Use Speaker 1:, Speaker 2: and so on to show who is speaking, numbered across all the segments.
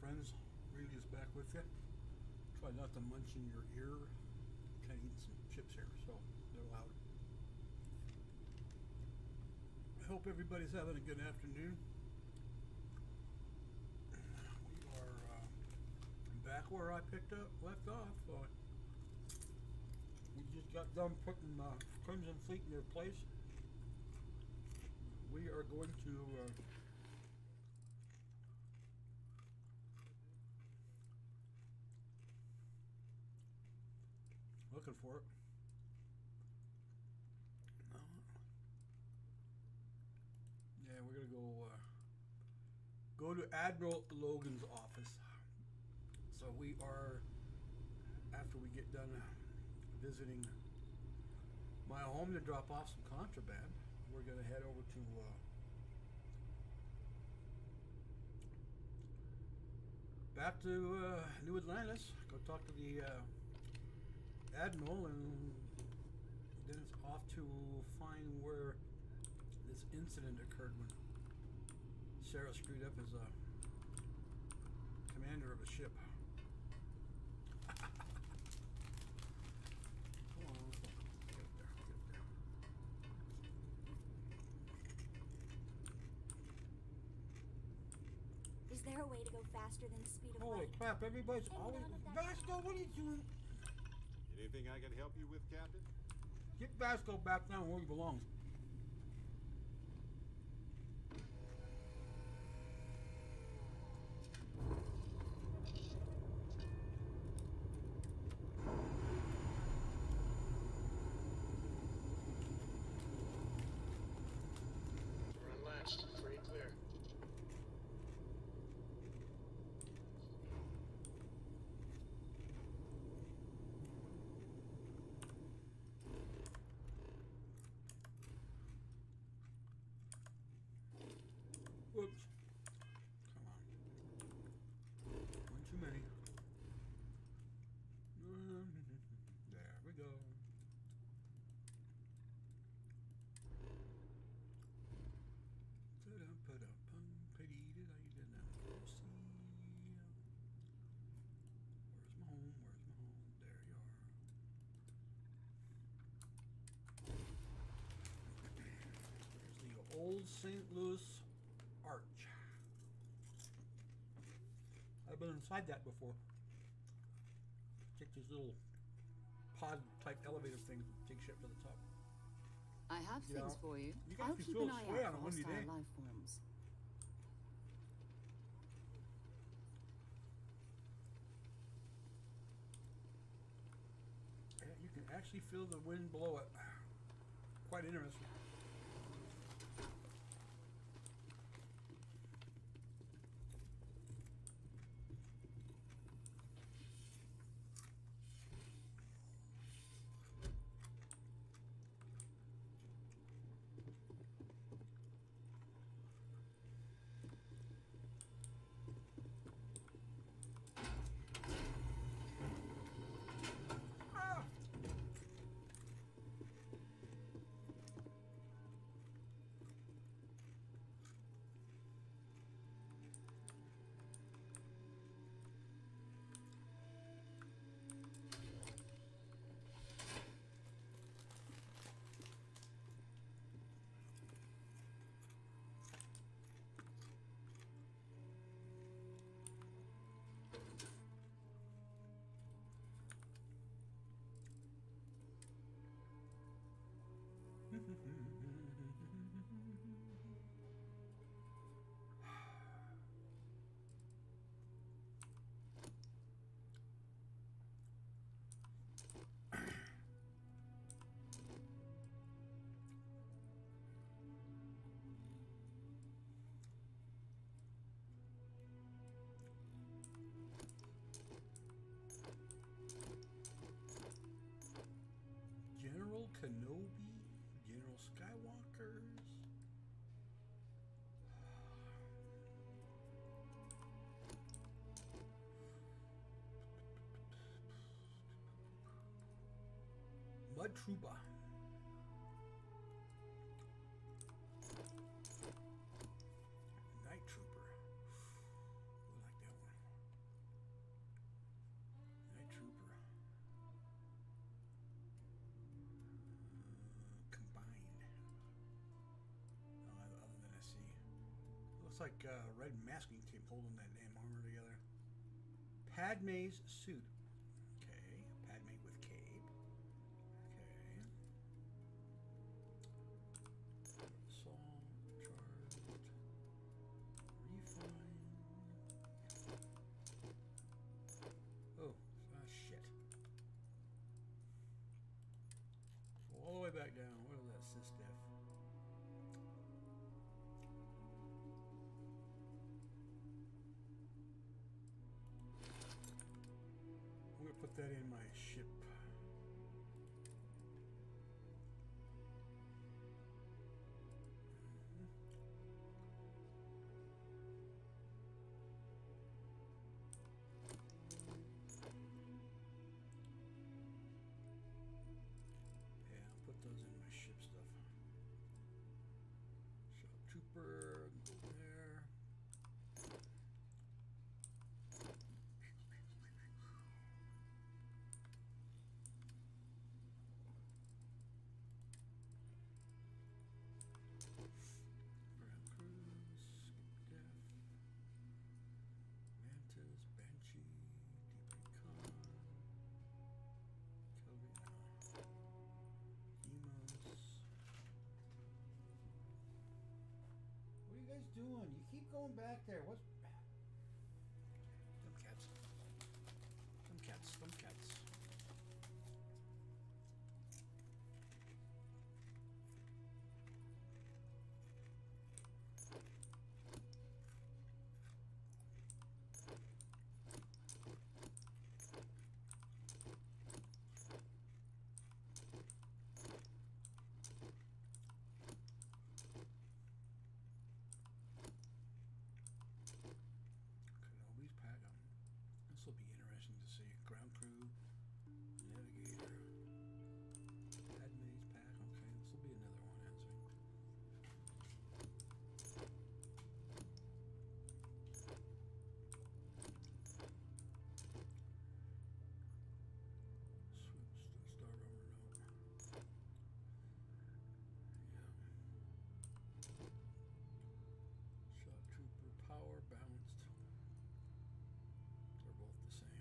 Speaker 1: friends, Reilly is back with you. Try not to munch in your ear. Kind of eating some chips here, so they're loud. I hope everybody's having a good afternoon. We are back where I left off. We just got done putting Crimson Fleet in their place. We are going to looking for it. Yeah, we're gonna go to Admiral Logan's office. So we are, after we get done visiting my home to drop off some contraband, we're gonna head over to back to New Atlantis. Go talk to the Admiral, and then it's off to find where this incident occurred when Sarah screwed up as a commander of a ship. Come on, get up there, get up there.
Speaker 2: Is there a way to go faster than the speed of
Speaker 1: Holy
Speaker 2: light?
Speaker 1: crap, everybody's always... Vasco, what are you doing?
Speaker 3: Anything I can help you with, Captain?
Speaker 1: Get Vasco back down where he belongs.
Speaker 4: We're unlatched. Free and clear.
Speaker 1: Whoops. Come on. One too many. There we go. Where's my home? Where's my home? There you are. There's the old St. Louis Arch. I've been inside that before. Take these little pod type elevator things and take shit to the top.
Speaker 5: I have things for you.
Speaker 1: You guys
Speaker 5: I'll
Speaker 1: can
Speaker 5: keep
Speaker 1: feel
Speaker 5: an
Speaker 1: the
Speaker 5: eye
Speaker 1: sway
Speaker 5: out
Speaker 1: on
Speaker 5: for
Speaker 1: a windy
Speaker 5: hostile
Speaker 1: day.
Speaker 5: life forms.
Speaker 1: Yeah, you can actually feel the wind blow it. Quite interesting. General Kenobi, General Skywalkers. Mud Trooper. Night Trooper. I like that one. Looks like red masking tape holding that damn armor together. Padme's suit. Okay, Padme with cape. Okay. Salt, charged, refined. Oh, shit. All the way back down. What is that sysdef? I'm gonna put that in my ship. Yeah, I'll put those in my ship stuff. Shock trooper, go there. Ground cruise, def, mantis, banshee, deep recon, Emos. What are you guys doing? You keep going back there. What's dumb cats? Dumb cats. Dumb cats. Kenobi's pack. This will be interesting to see. Ground crew, navigator, Padme's pack. Okay, this will be another one answering. Star armor note. Yeah. Shock trooper power balanced. They're both the same.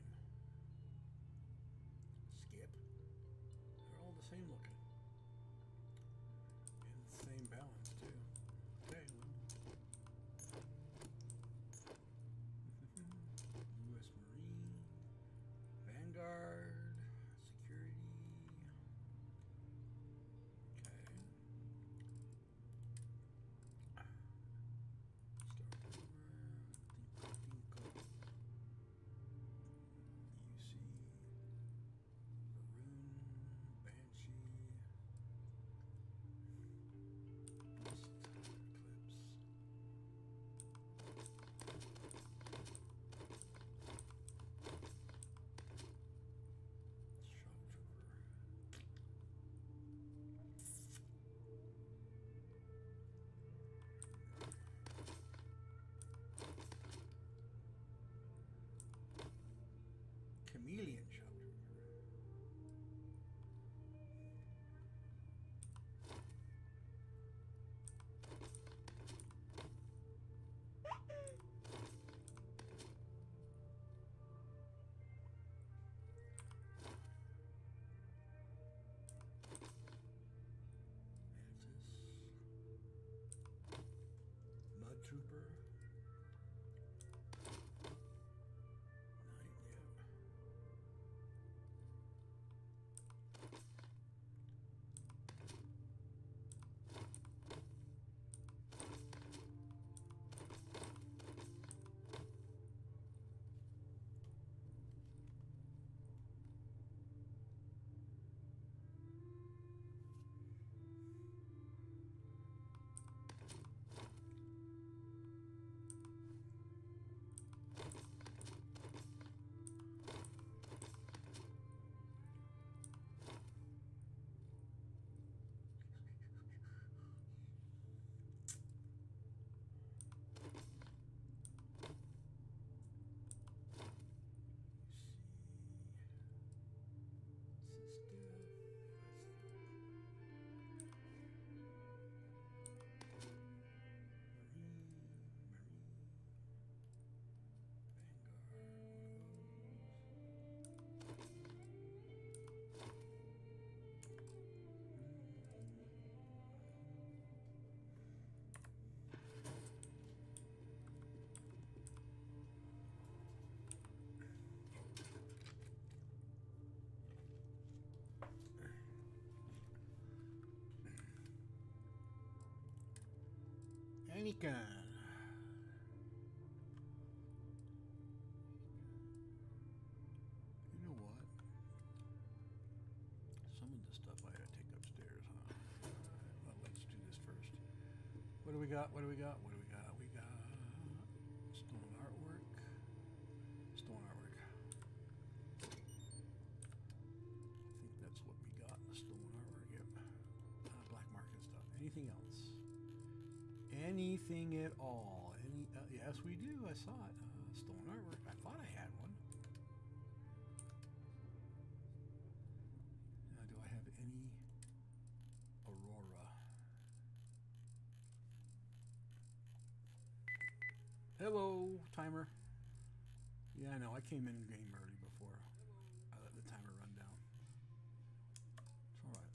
Speaker 1: Anakin. You know what? Some of the stuff I gotta take upstairs, huh? Well, let's do this first. What do we got? What do we got? What do we got? We got stone artwork. Stone artwork. I think that's what we got. The stone artwork. Yep. Black market stuff. Anything else? Anything at all? Yes, we do. I saw it. Stone artwork. I thought I had one. Do I have any Aurora? Hello, timer. Yeah, I know. I came in game early before I let the timer run down. It's all right.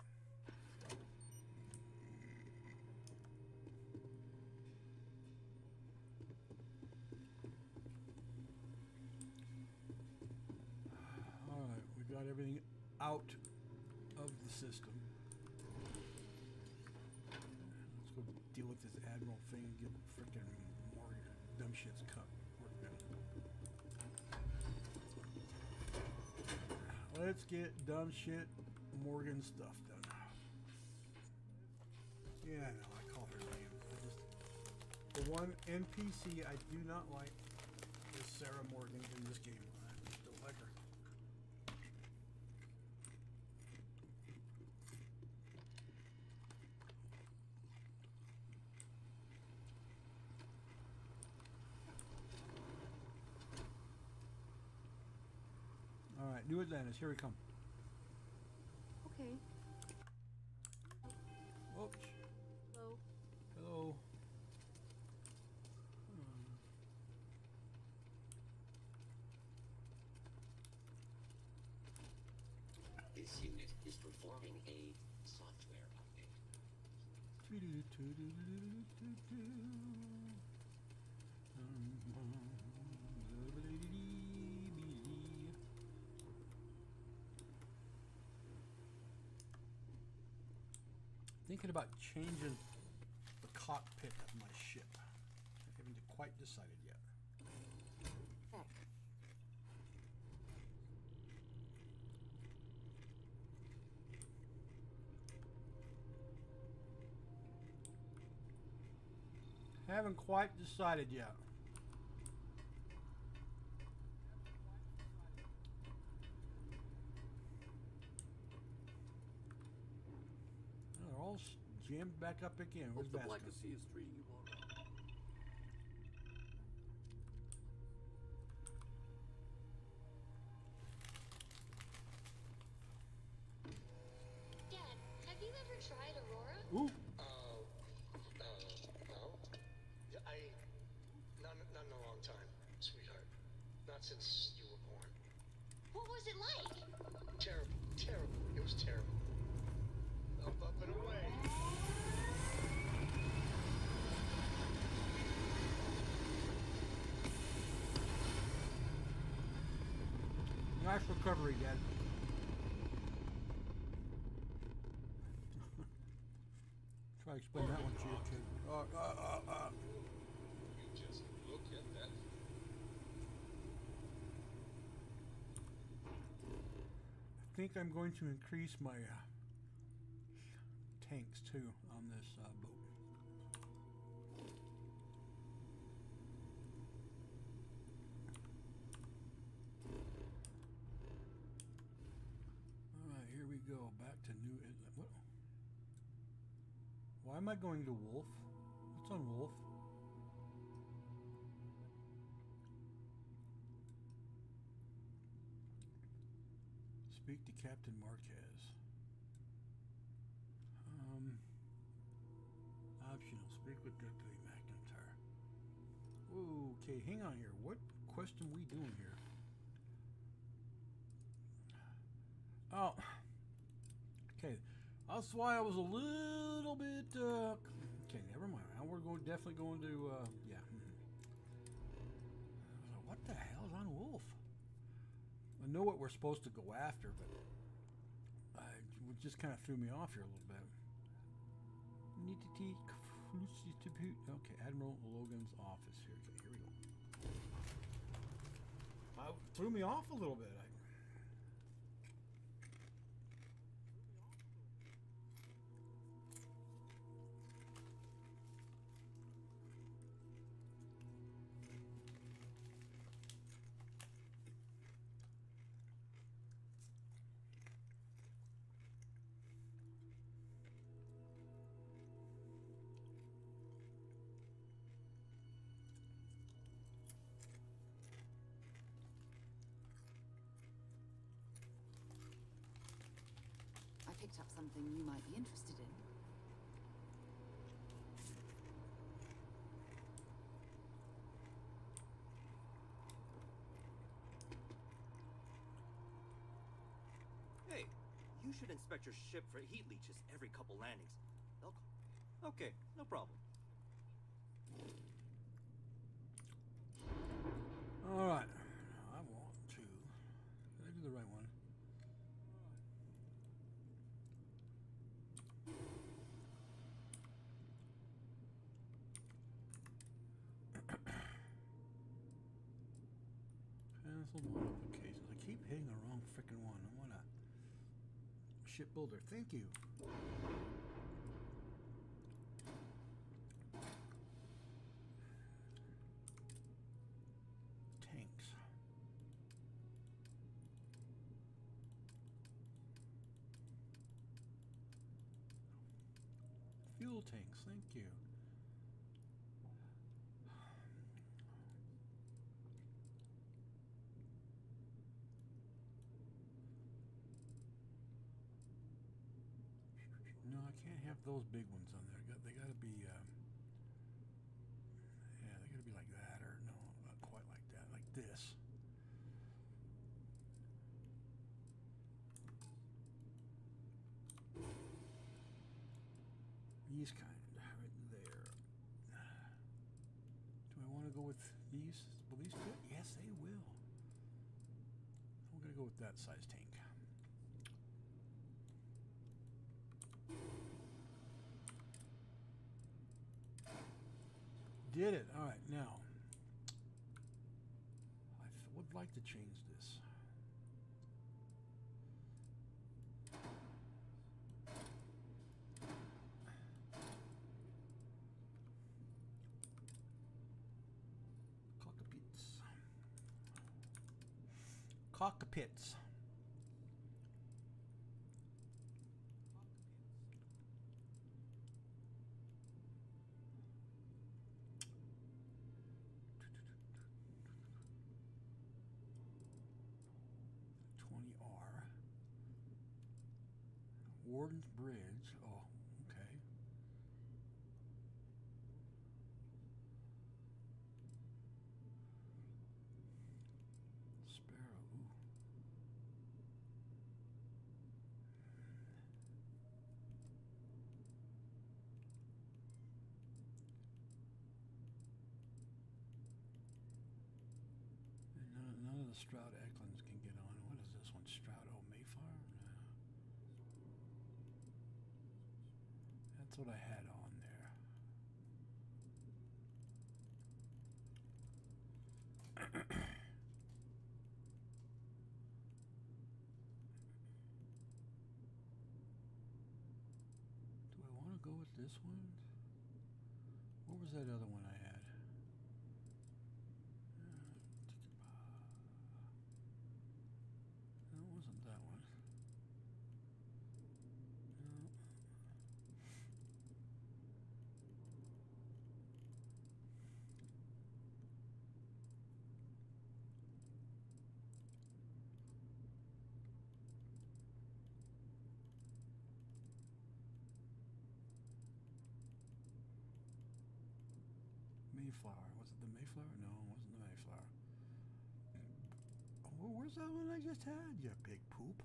Speaker 1: All right, we got everything out of the system. Let's go deal with this Admiral thing and get frickin' more dumb shit's cut. Let's get dumb shit Morgan stuff done. Yeah, I know, I call her name. The one NPC I do not like is Sarah Morgan in this game. I just don't like her. Alright, New Atlantis, here we come.
Speaker 5: Okay.
Speaker 1: Oops.
Speaker 5: Hello.
Speaker 1: Hello.
Speaker 6: This unit is performing a software update.
Speaker 1: Thinking about changing the cockpit of my ship. I haven't quite decided yet.
Speaker 5: Heck.
Speaker 1: Haven't quite decided yet. They're all jammed back up again. Where's
Speaker 7: Hope the
Speaker 1: Vasco?
Speaker 7: Black Sea is treating you all right.
Speaker 2: Dad, have you ever tried Aurora?
Speaker 1: Ooh.
Speaker 4: No. Not in a long time, sweetheart. Not since you were born.
Speaker 2: What was it like?
Speaker 4: Terrible. It was terrible. Up and away.
Speaker 1: Nice recovery, Dad. Try to explain that one to your kid.
Speaker 3: You just look at that.
Speaker 1: I think I'm going to increase my tanks too on this boat. Alright, here we go. Back to New Inlet. What? Why am I going to Wolf? What's on Wolf? Speak to Captain Marquez. Optional. Speak with Deputy McIntyre. Okay, hang on here. What question we doing here? Oh. Okay. That's why I was a little bit, okay, never mind. Now we're definitely going to, yeah. What the hell's on Wolf? I know what we're supposed to go after, but it just kind of threw me off here a little bit. Need to teach Okay, Admiral Logan's office here. Okay, here we go. Threw me off a little bit.
Speaker 5: I picked up something you might be interested in.
Speaker 7: Hey, you should inspect your ship for heat leeches every couple landings. Okay, no problem.
Speaker 1: All right. I want to. Did I do the right one? Cancel modifications. I keep hitting the wrong freaking one. I want a shipbuilder. Thank you. Tanks. Fuel tanks. Thank you. No, I can't have those big ones on there. They got to be, yeah, they got to be like that, or no, not quite like that, like this. These kind, right there. Do I want to go with these? Will these fit? Yes, they will. I'm going to go with that size tank. Did it. All right, now I would like to change this. Cockpits. 20R. Warden's Bridge. Oh, okay. Sparrow. Ooh. And none of the Stroud Eklunds can get on. What is this one? Stroud? Oh, Mayflower? No. That's what I had on there. Do I want to go with this one? What was that other one I had? No, it wasn't that one. No. Mayflower. Was it the Mayflower? No, it wasn't the Mayflower. Oh, where's that one I just had, you big poop?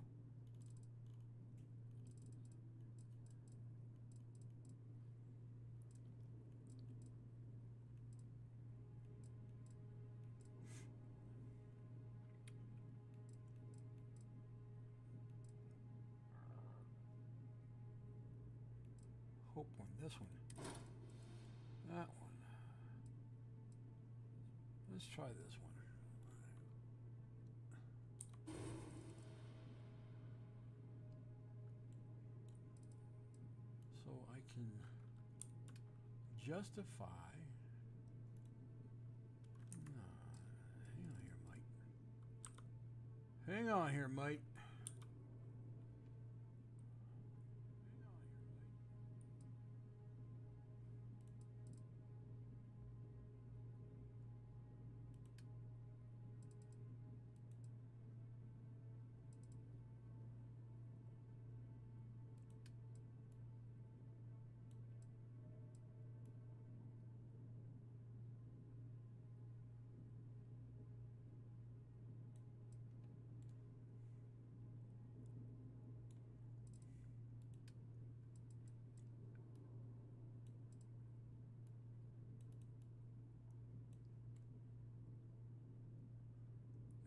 Speaker 1: Hope one. This one. That one. Let's try this one. So I can justify. Hang on here, Mike.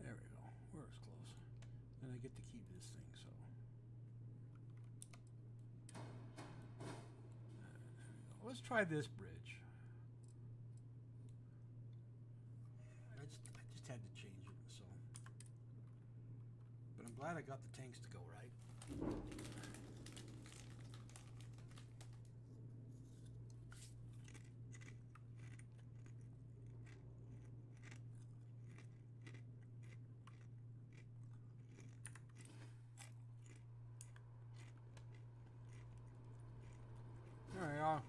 Speaker 1: There we go. We're as close. And I get to keep this thing, so. There we go. Let's try this bridge. I just had to change it, so. But I'm glad I got the tanks to go, right? There we are.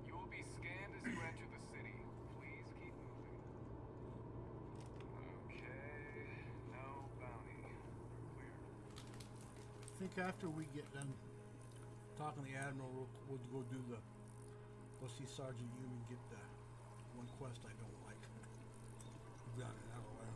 Speaker 8: You will be scanned as you enter the city. Please keep moving. Okay, no bounty. Clear.
Speaker 1: I think after we get done talking to the Admiral, we'll go do go see Sergeant Hume and get the one quest I don't like. Done it out of the way.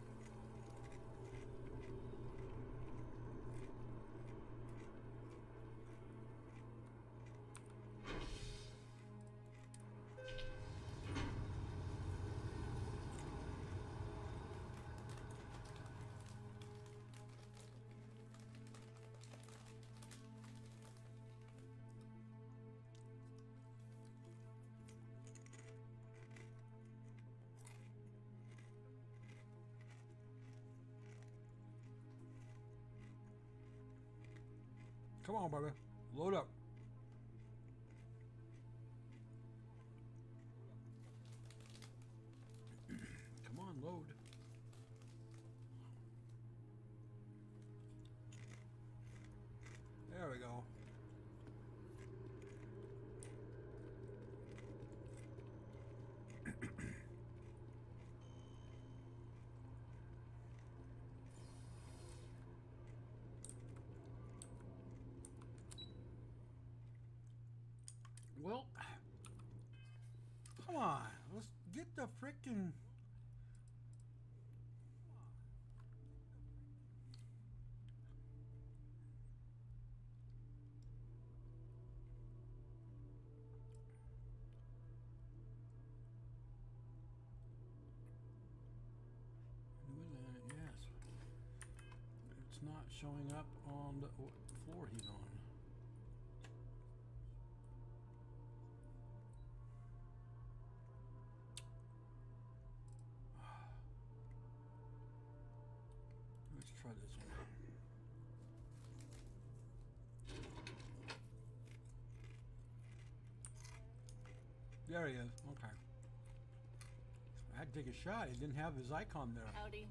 Speaker 1: Come on, baby. Load up. Come on, load. There we go. Well, come on. Let's get the frickin' yes. It's not showing up on the floor he's on. Let's try this one. There he is. Okay. I had to take a shot. He didn't have his icon there.
Speaker 5: Howdy.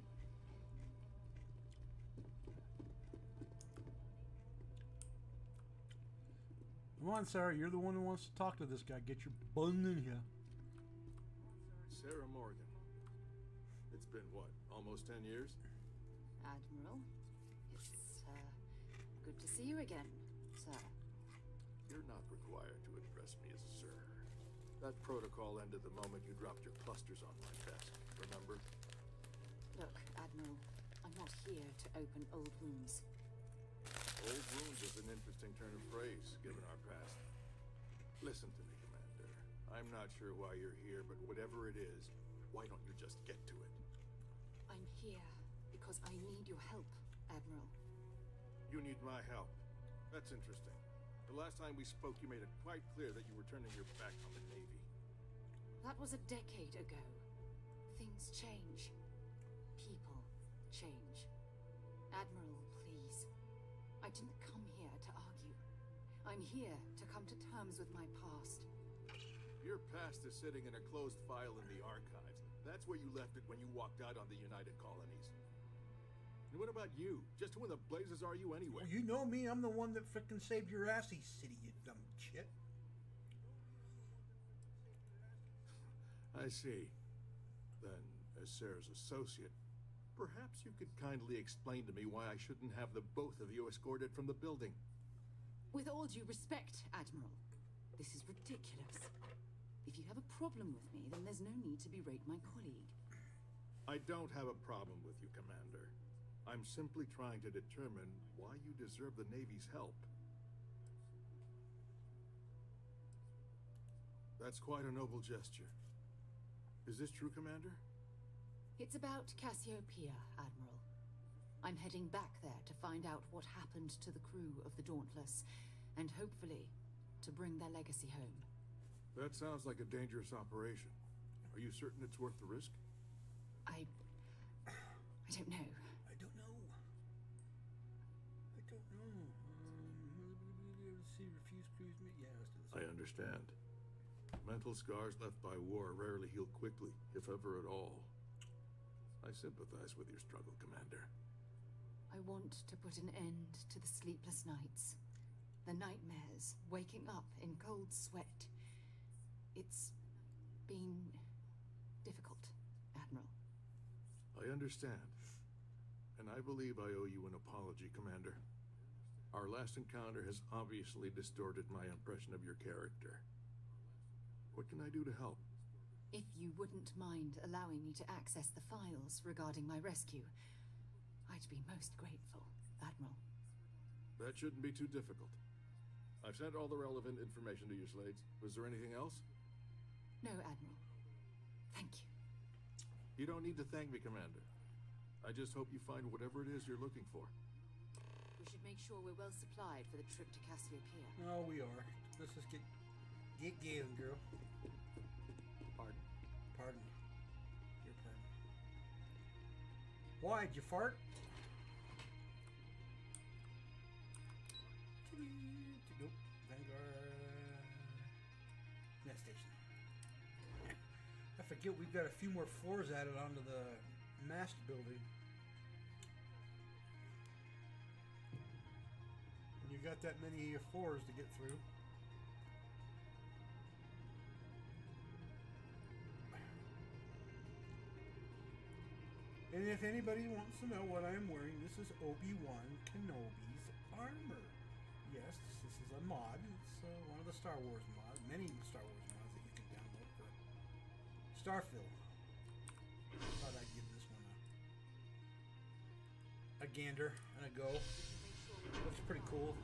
Speaker 1: Come on, Sarah. You're the one who wants to talk to this guy. Get your bun in here.
Speaker 9: Sarah Morgan. It's been what, almost 10 years?
Speaker 5: Admiral, it's good to see you again, sir.
Speaker 9: You're not required to address me as sir. That protocol ended the moment you dropped your clusters on my desk, remember?
Speaker 5: Look, Admiral, I'm not here to open old wounds.
Speaker 9: Old wounds is an interesting turn of phrase, given our past. Listen to me, Commander. I'm not sure why you're here, but whatever it is, why don't you just get to it?
Speaker 5: I'm here because I need your help, Admiral.
Speaker 9: You need my help. That's interesting. The last time we spoke, you made it quite clear that you were turning your back on the Navy.
Speaker 5: That was a decade ago. Things change. People change. Admiral, please. I didn't come here to argue. I'm here to come to terms with my past.
Speaker 9: Your past is sitting in a closed file in the archives. That's where you left it when you walked out on the United Colonies. And what about you? Just who in the blazes are you anyway?
Speaker 1: Well, you know me. I'm the one that frickin' saved your ass, city, you dumb shit.
Speaker 9: I see. Then, as Sarah's associate, perhaps you could kindly explain to me why I shouldn't have the both of you escorted from the building.
Speaker 5: With all due respect, Admiral, this is ridiculous. If you have a problem with me, then there's no need to berate my colleague.
Speaker 9: I don't have a problem with you, Commander. I'm simply trying to determine why you deserve the Navy's help. That's quite a noble gesture. Is this true, Commander?
Speaker 5: It's about Cassiopeia, Admiral. I'm heading back there to find out what happened to the crew of the Dauntless, and hopefully, to bring their legacy home.
Speaker 9: That sounds like a dangerous operation. Are you certain it's worth the risk?
Speaker 5: I don't know.
Speaker 1: I don't know. See, refuse cruise me. Yeah, let's do this.
Speaker 9: I understand. Mental scars left by war rarely heal quickly, if ever at all. I sympathize with your struggle, Commander.
Speaker 5: I want to put an end to the sleepless nights, the nightmares, waking up in cold sweat. It's been difficult, Admiral.
Speaker 9: I understand. And I believe I owe you an apology, Commander. Our last encounter has obviously distorted my impression of your character. What can I do to help?
Speaker 5: If you wouldn't mind allowing me to access the files regarding my rescue, I'd be most grateful, Admiral.
Speaker 9: That shouldn't be too difficult. I've sent all the relevant information to you, Slades. Was there anything else?
Speaker 5: No, Admiral. Thank you.
Speaker 9: You don't need to thank me, Commander. I just hope you find whatever it is you're looking for.
Speaker 5: We should make sure we're well supplied for the trip to Cassiopeia.
Speaker 1: No, we are. Let's just get going, girl.
Speaker 7: Pardon?
Speaker 1: Pardon. Your pardon. Why, did you fart? Nope. Vanguard. Net station. I forget we've got a few more floors added onto the mast building. When you got that many floors to get through. And if anybody wants to know what I'm wearing, this is Obi-Wan Kenobi's armor. Yes, this is a mod. It's one of the Star Wars mods, many Star Wars mods that you can download for Starfield. Thought I'd give this one a gander and a go. Looks pretty cool.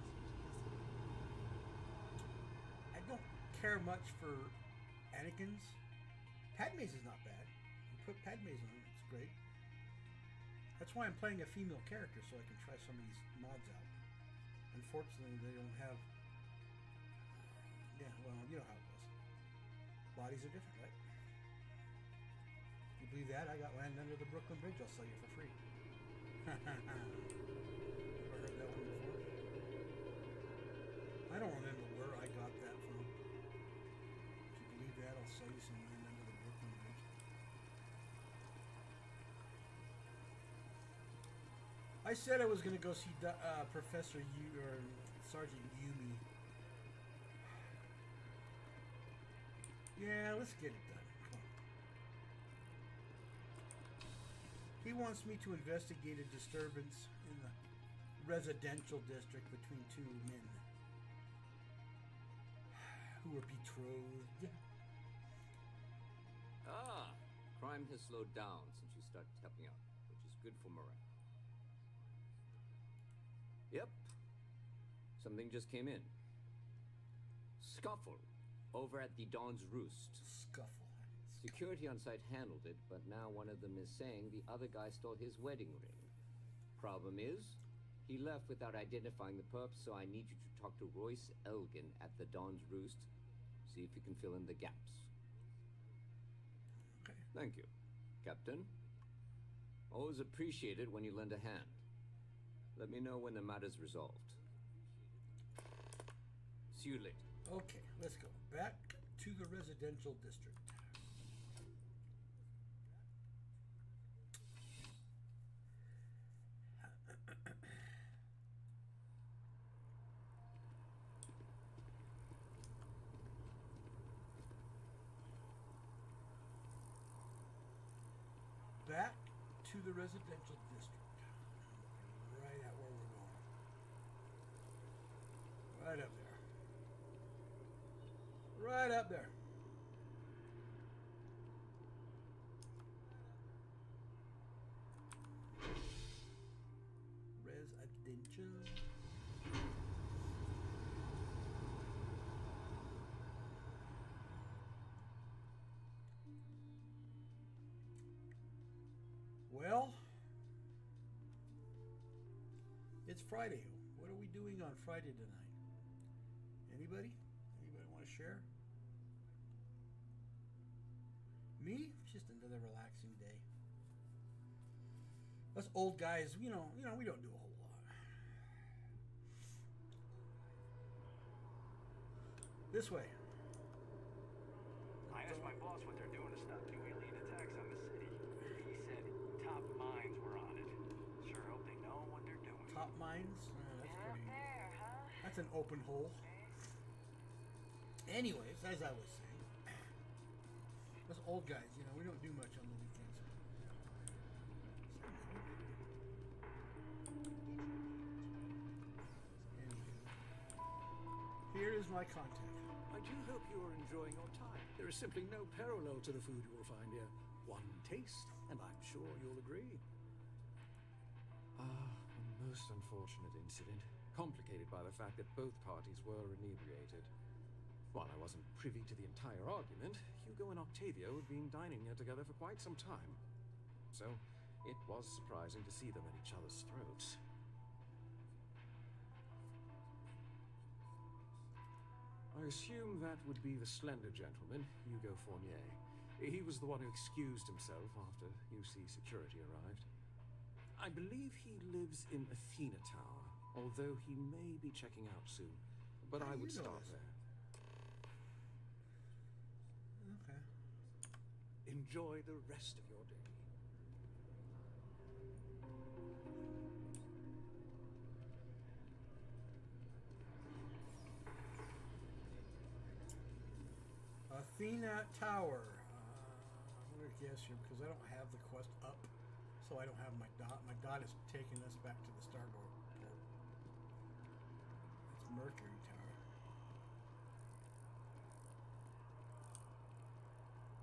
Speaker 1: I don't care much for Anakin's. Padme's is not bad. You put Padme's on, it's great. That's why I'm playing a female character, so I can try some of these mods out. Unfortunately, they don't have... Yeah, well, you know how it goes. Bodies are different, right? You believe that? I got land under the Brooklyn Bridge. I'll sell you for free. Ever heard that one before? I don't remember where I got that from. If you believe that, I'll sell you some land under the Brooklyn Bridge. I said I was going to go see Professor or Sergeant Yumi. Yeah, let's get it done. Come on. He wants me to investigate a disturbance in the residential district between two men who were betrothed.
Speaker 10: Ah, crime has slowed down since you started helping out, which is good for morale. Yep. Something just came in. Scuffle over at the Dawn's Roost.
Speaker 1: Scuffle.
Speaker 10: Security on site handled it, but now one of them is saying the other guy stole his wedding ring. Problem is, he left without identifying the perp, so I need you to talk to Royce Elgin at the Dawn's Roost. See if you can fill in the gaps.
Speaker 1: Okay.
Speaker 10: Thank you, Captain. Always appreciate it when you lend a hand. Let me know when the matter's resolved. See you later.
Speaker 1: Okay, let's go back to the residential district. Back to the residential district. Right at where we're going. Right up there. Right up there. Residential. Well, it's Friday. What are we doing on Friday tonight? Anybody? Anybody want to share? Me? Just another relaxing day. Us old guys, we don't do a whole lot. This way.
Speaker 8: I asked my boss what they're doing to stop two alien attacks on the city. He said top mines were on it. Sure hope they know what they're doing.
Speaker 1: Top mines? That's pretty. That's an open hole. Anyways, as I was saying, us old guys, we don't do much on the weekends. Anywho, here is my contact.
Speaker 11: I do hope you are enjoying your time. There is simply no parallel to the food you will find here. One taste, and I'm sure you'll agree.
Speaker 12: A most unfortunate incident, complicated by the fact that both parties were inebriated. While I wasn't privy to the entire argument, Hugo and Octavio had been dining here together for quite some time. So, it was surprising to see them at each other's throats. I assume that would be the slender gentleman, Hugo Fournier. He was the one who excused himself after UC security arrived. I believe he lives in Athena Tower, although he may be checking out soon. But I would start there.
Speaker 1: Okay.
Speaker 11: Enjoy the rest of your day.
Speaker 1: Athena Tower. I'm going to guess here because I don't have the quest up, so I don't have my dot. My dot is taking us back to the starboard port. It's Mercury Tower.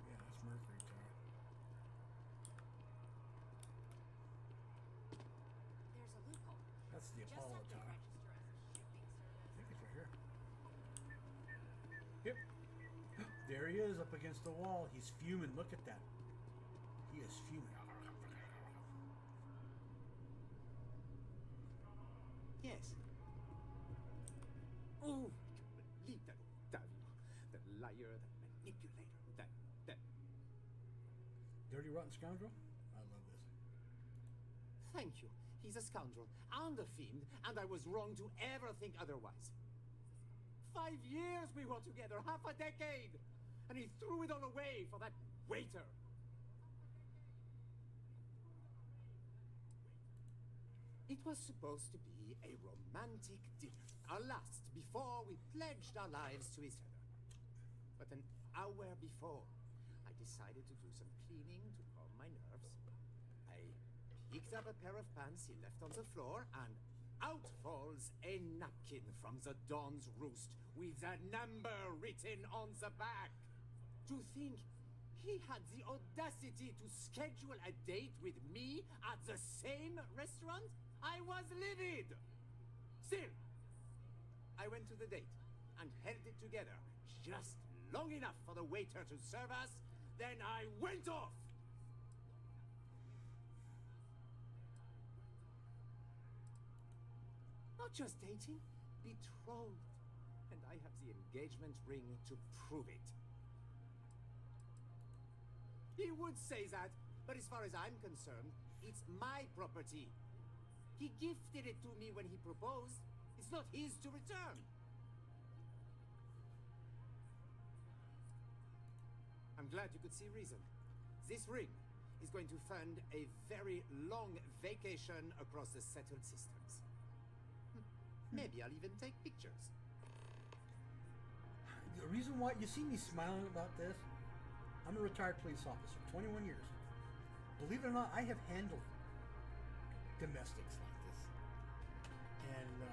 Speaker 1: Yeah, that's Mercury Tower.
Speaker 5: There's a loophole.
Speaker 1: That's the
Speaker 5: Just
Speaker 1: Apollo
Speaker 5: have to
Speaker 1: Tower.
Speaker 5: register as a shipping service.
Speaker 1: I think it's right here. Yep. There he is up against the wall. He's fuming. Look at that. He is fuming.
Speaker 11: Yes. Oh, leave that down. The liar, the manipulator, that.
Speaker 1: Dirty, rotten scoundrel? I love this.
Speaker 13: Thank you. He's a scoundrel and a fiend, and I was wrong to ever think otherwise. 5 years we were together, half a decade, and he threw it all away for that waiter. It was supposed to be a romantic dinner, our last before we pledged our lives to each other. But an hour before, I decided to do some cleaning to calm my nerves. I picked up a pair of pants he left on the floor, and out falls a napkin from the Dawn's Roost with a number written on the back. To think he had the audacity to schedule a date with me at the same restaurant? I was livid! Still, I went to the date and held it together, just long enough for the waiter to serve us, then I went off. Not just dating, betrothed. And I have the engagement ring to prove it. He would say that, but as far as I'm concerned, it's my property. He gifted it to me when he proposed. It's not his to return. I'm glad you could see reason. This ring is going to fund a very long vacation across the settled systems. Maybe I'll even take pictures.
Speaker 1: The reason why you see me smiling about this, I'm a retired police officer, 21 years. Believe it or not, I have handled domestics like this. And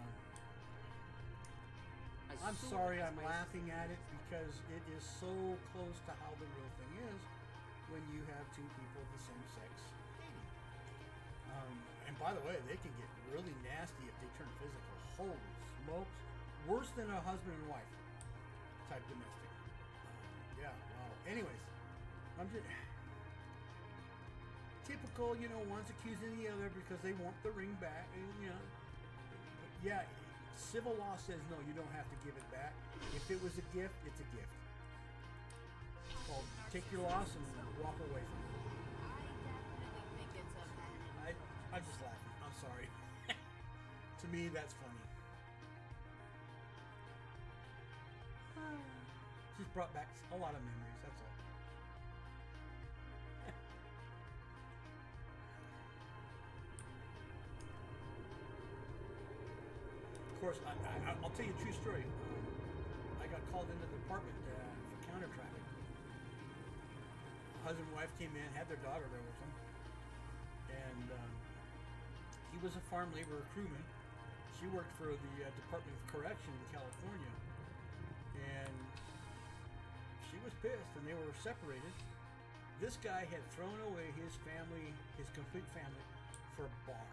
Speaker 1: I'm sorry I'm laughing at it because it is so close to how the real thing is when you have two people of the same sex dating. And by the way, they can get really nasty if they turn physical. Holy smokes. Worse than a husband and wife type domestic. Yeah, wow. Anyways, I'm just... Typical, you know, one's accusing the other because they want the ring back. And, you know, but yeah, civil law says no, you don't have to give it back. If it was a gift, it's a gift. It's called take your loss and walk away from it.
Speaker 5: I definitely think it's a bad.
Speaker 1: I'm just laughing. I'm sorry. To me, that's funny. Just brought back a lot of memories, that's all. Of course, I'll tell you a true story. I got called into the department for counter traffic. Husband and wife came in, had their daughter there with them. And he was a farm laborer crewman. She worked for the Department of Correction in California. And she was pissed, and they were separated. This guy had thrown away his family, his complete family, for a bar.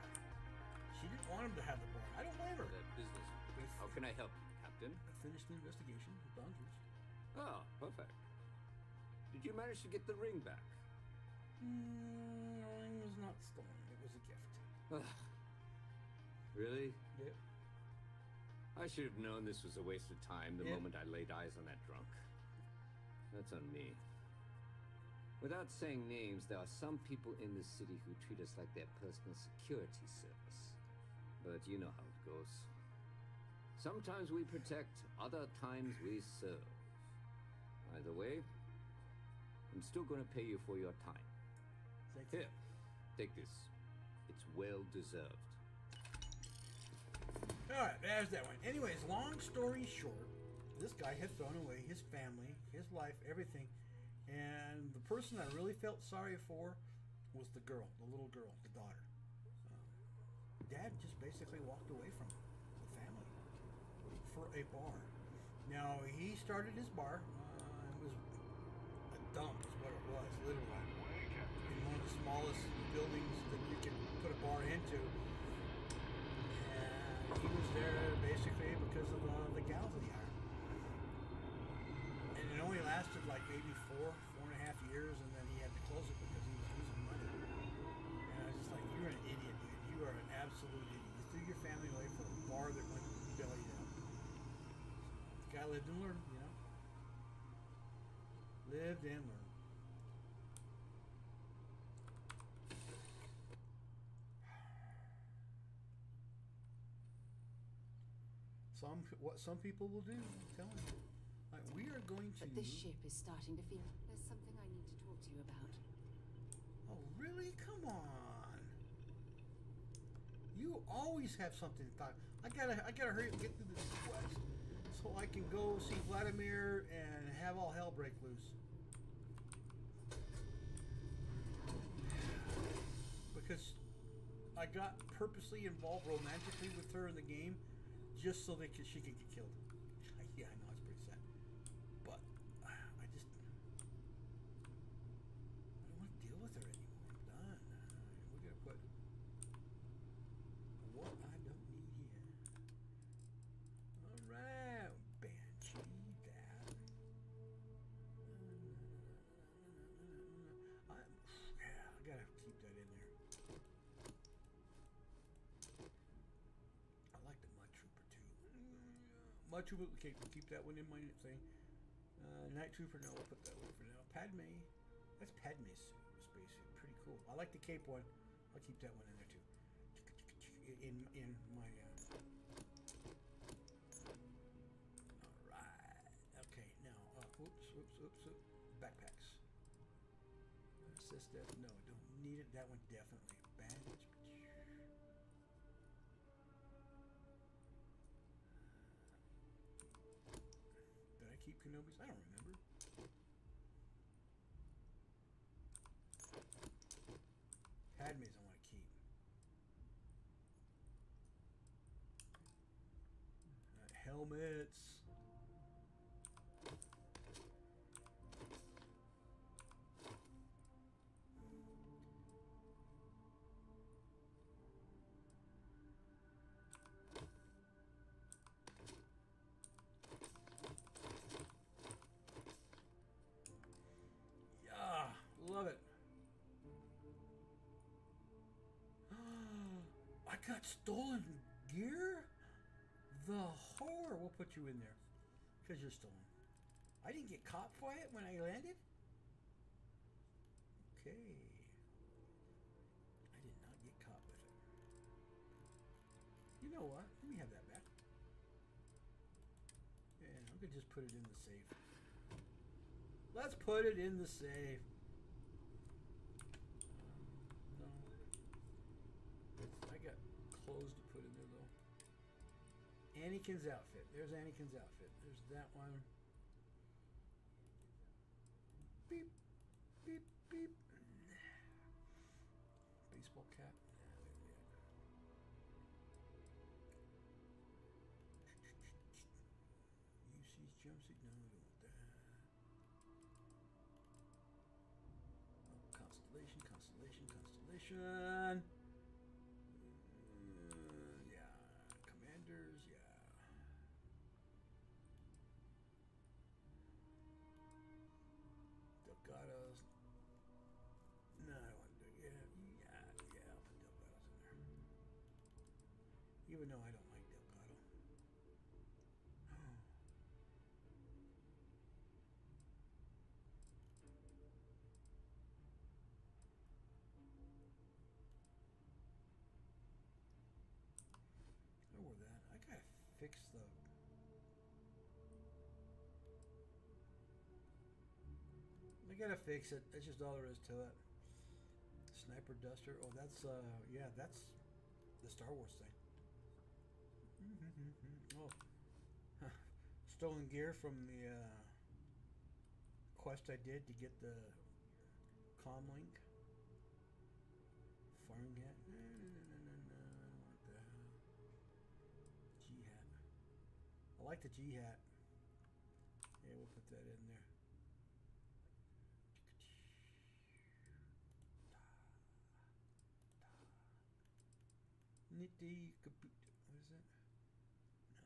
Speaker 1: She didn't want him to have the bar. I don't blame her.
Speaker 10: That business. How can I help you, Captain?
Speaker 1: I finished the investigation with Donders.
Speaker 10: Ah, perfect. Did you manage to get the ring back?
Speaker 1: The ring was not stolen. It was a gift.
Speaker 10: Really?
Speaker 1: Yep.
Speaker 10: I should have known this was a waste of time the moment I laid eyes on that drunk. That's on me. Without saying names, there are some people in this city who treat us like their personal security service. But you know how it goes. Sometimes we protect, other times we serve. Either way, I'm still going to pay you for your time.
Speaker 1: Thank you.
Speaker 10: Here, take this. It's well deserved.
Speaker 1: Alright, there's that one. Anyways, long story short, this guy had thrown away his family, his life, everything. And the person I really felt sorry for was the girl, the little girl, the daughter. Dad just basically walked away from the family for a bar. Now, he started his bar. It was a dump is what it was, literally. In one of the smallest buildings that you could put a bar into. And he was there basically because of the gals that he hired. And it only lasted like maybe 4.5 years, and then he had to close it because he was losing money. And I was just like, you're an idiot, dude. You are an absolute idiot. You threw your family away for a bar that went belly down. The guy lived and learned, you know. Lived and learned. What some people will do, I'm telling you. Like, we are going to...
Speaker 5: But this ship is starting to feel... There's something I need to talk to you about.
Speaker 1: Oh, really? Come on. You always have something to talk. I gotta hurry up and get through this quest so I can go see Vladimir and have all hell break loose. Because I got purposely involved romantically with her in the game just so that she could get killed. Yeah, I know, it's pretty sad. But I just... I don't want to deal with her anymore. I'm done. We're going to put what I don't need here. Alright, Banshee, that. Mud Trooper, okay, we'll keep that one in my thing. Night Trooper, no, we'll put that one for now. Padme, that's Padme's spacesuit, pretty cool. I like the cape one. I'll keep that one in there too. In my. All right. Okay, now, oops. Backpacks. Assist that. No, don't need it. That one definitely. Bandage. Did I keep Kenobi's? I don't remember. Padme's I want to keep. Helmets. Love it. I got stolen gear? The horror. We'll put you in there. Because you're stolen. I didn't get caught for it when I landed? Okay. I did not get caught with it. You know what? Let me have that back. And I'm going to just put it in the safe. Let's put it in the safe. No. I got clothes to put in there though. Anakin's outfit. There's Anakin's outfit. There's that one. Beep, beep, beep. Baseball cap. UC's jumpsuit. No, I don't want that. Constellation. Yeah. Commanders, yeah. Delgados. No, I don't want to do it. Yeah, I'll put Delgados in there. Even though I don't like Delgado. I wore that. I gotta fix the. I gotta fix it. That's just all there is to it. Sniper Duster. Oh, that's yeah, that's the Star Wars thing. Oh, stolen gear from the quest I did to get the comm link. Firing hat. No, I don't want that. G hat. I like the G hat. Yeah, we'll put that in there. Nitty kaboot. What is it? No.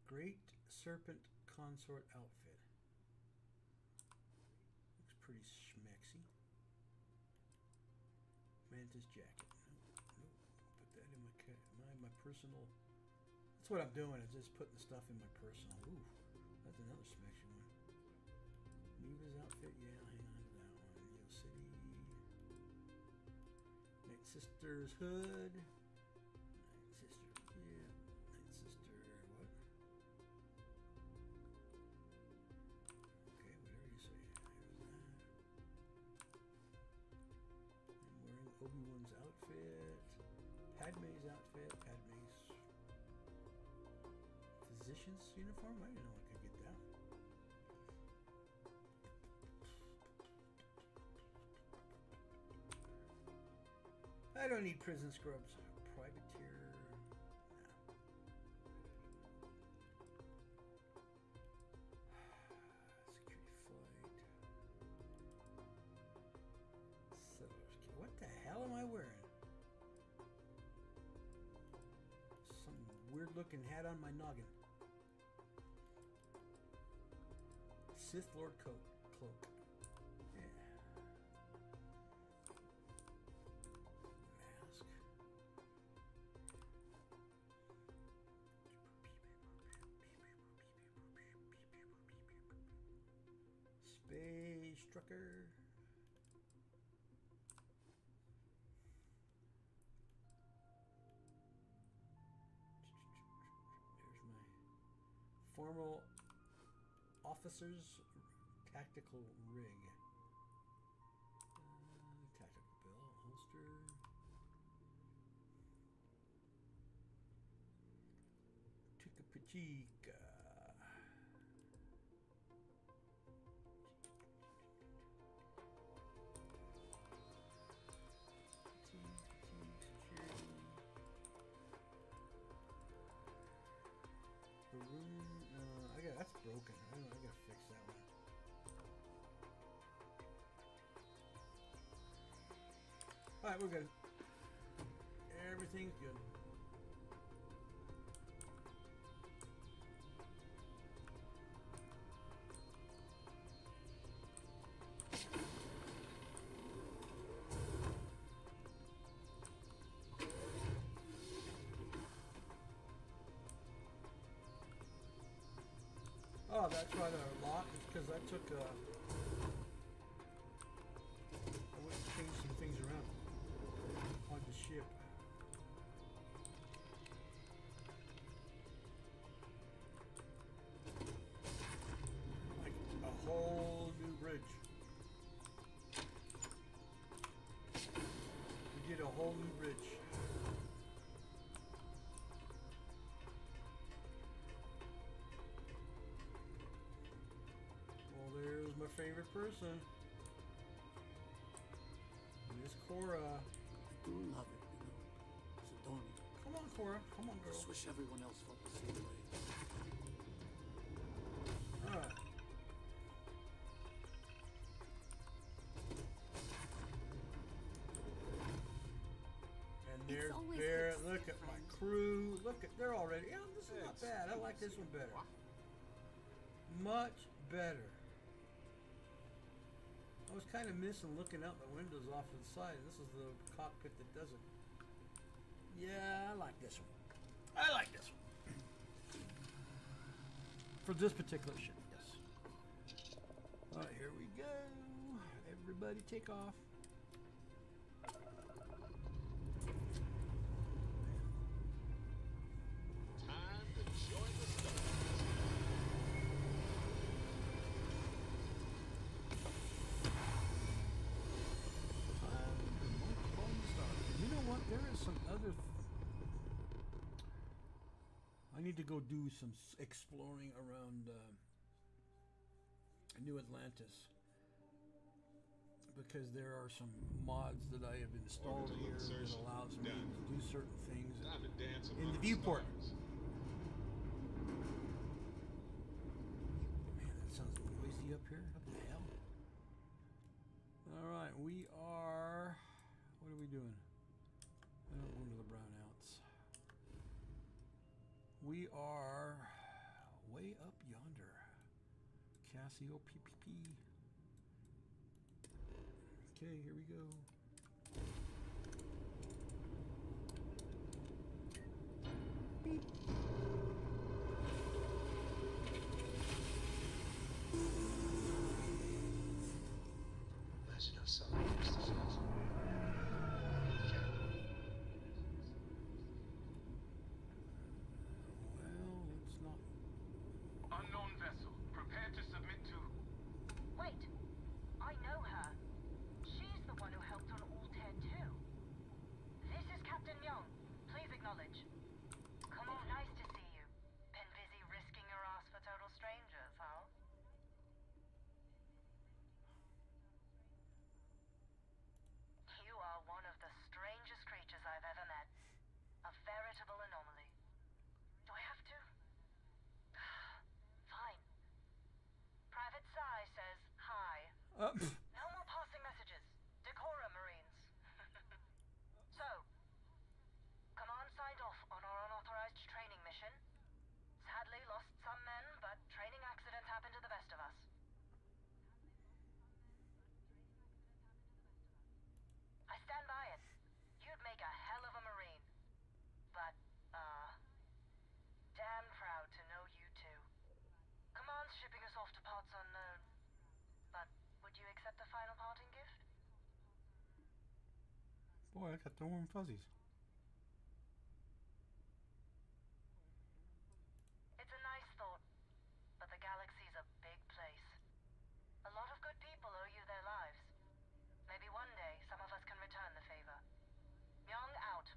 Speaker 1: Great Serpent Consort outfit. Looks pretty schmexy. Mantis jacket. Nope. Put that in my personal. That's what I'm doing. I'm just putting the stuff in my personal. Ooh, that's another schmexy one. Neva's outfit. Yeah, I'll hang on to that one. Yale City. Night Sister's hood. Night Sister. Yeah. Night Sister. What? Okay, whatever you say. Here's that. I'm wearing Obi-Wan's outfit. Padme's outfit. Padme's physician's uniform. I didn't know I could get that. I don't need prison scrubs. Privateer. No. Security flight. Settlers. What the hell am I wearing? Some weird looking hat on my noggin. Sith Lord cloak. Yeah. motherfucker. Here's my formal officer's tactical rig. Tactical belt, holster. Chica. The room, that's broken. I gotta fix that one. Alright, we're good. Everything's good. Oh, that's why they're locked. It's because I took I went and changed some things around on the ship. Like a whole new bridge. We did a whole new bridge. There's my favorite person, Miss Cora.
Speaker 11: I do love it, you know. Sidonia.
Speaker 1: Come on, Cora. Come on, girl.
Speaker 11: Just wish everyone else felt the same way.
Speaker 1: Alright. And there's Bear. Look at my crew. Look at, they're already. Yeah, this is not bad. I like this one better. Much better. I was kind of missing looking out the windows off to the side. This is the cockpit that does it. Yeah, I like this one. I like this one. For this particular ship, yes. Alright, here we go. Everybody take off.
Speaker 3: Time to join the Starfield.
Speaker 1: You know what? There is some other. I need to go do some exploring around New Atlantis because there are some mods that I have installed here that allows me to do certain things in the viewport. Man, that sounds noisy up here. What the hell? All right, we are. What are we doing? I don't go into the brownouts. We are way up yonder. Casio PPP. Okay, here we go. Beep.
Speaker 4: Imagine how something used to feel.
Speaker 1: Well, let's not.
Speaker 8: Unknown vessel. Prepare to submit to...
Speaker 14: Wait. I know her. She's the one who helped on Altair 2. This is Captain Young. Please acknowledge. Come on, nice to see you. Been busy risking your ass for total strangers, huh?
Speaker 1: Boy, I got the warm fuzzies.
Speaker 14: It's a nice thought, but the galaxy's a big place. A lot of good people owe you their lives. Maybe one day some of us can return the favor. Young out.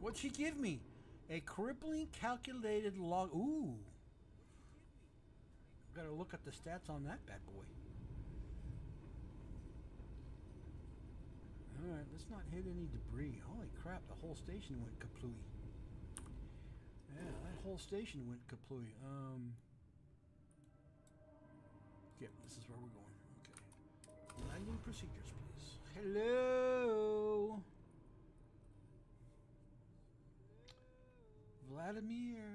Speaker 1: What'd she give me? A crippling calculated log. Ooh. Gotta look at the stats on that bad boy. Alright, let's not hit any debris. Holy crap, the whole station went kaplooey. Yeah, that whole station went kaplooey. Yep, this is where we're going. Okay. Landing procedures, please. Hello! Vladimir.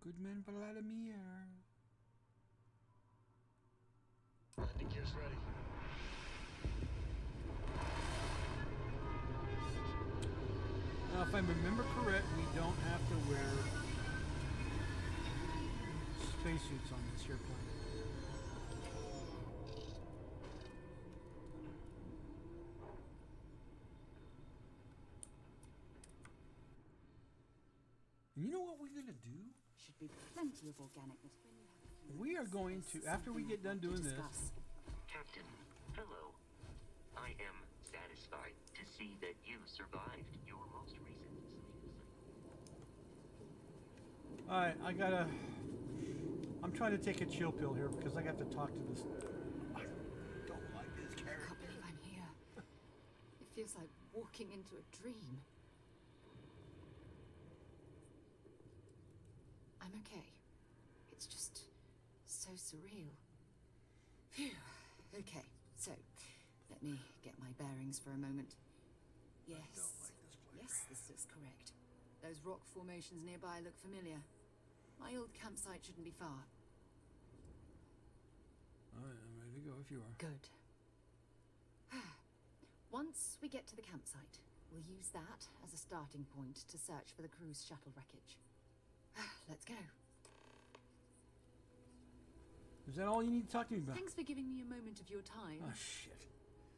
Speaker 1: Goodman Vladimir.
Speaker 4: Landing gear's ready.
Speaker 1: Now, if I remember correct, we don't have to wear spacesuits on this here planet. And you know what we're gonna do?
Speaker 5: Should be plenty of organic material.
Speaker 1: We are going to, after we get done doing this.
Speaker 6: Captain, hello. I am satisfied to see that you survived your most recent sleep cycle.
Speaker 1: Alright, I'm trying to take a chill pill here because I got to talk to this. I don't like this character.
Speaker 5: I can't believe I'm here. It feels like walking into a dream. I'm okay. It's just so surreal. Phew. Okay, so let me get my bearings for a moment. Yes.
Speaker 1: I don't like this place.
Speaker 5: Yes, this looks correct. Those rock formations nearby look familiar. My old campsite shouldn't be far.
Speaker 1: Alright, I'm ready to go if you are.
Speaker 5: Good. Once we get to the campsite, we'll use that as a starting point to search for the cruise shuttle wreckage. Let's go.
Speaker 1: Is that all you need to talk to me about?
Speaker 5: Thanks for giving me a moment of your time.
Speaker 1: Oh, shit.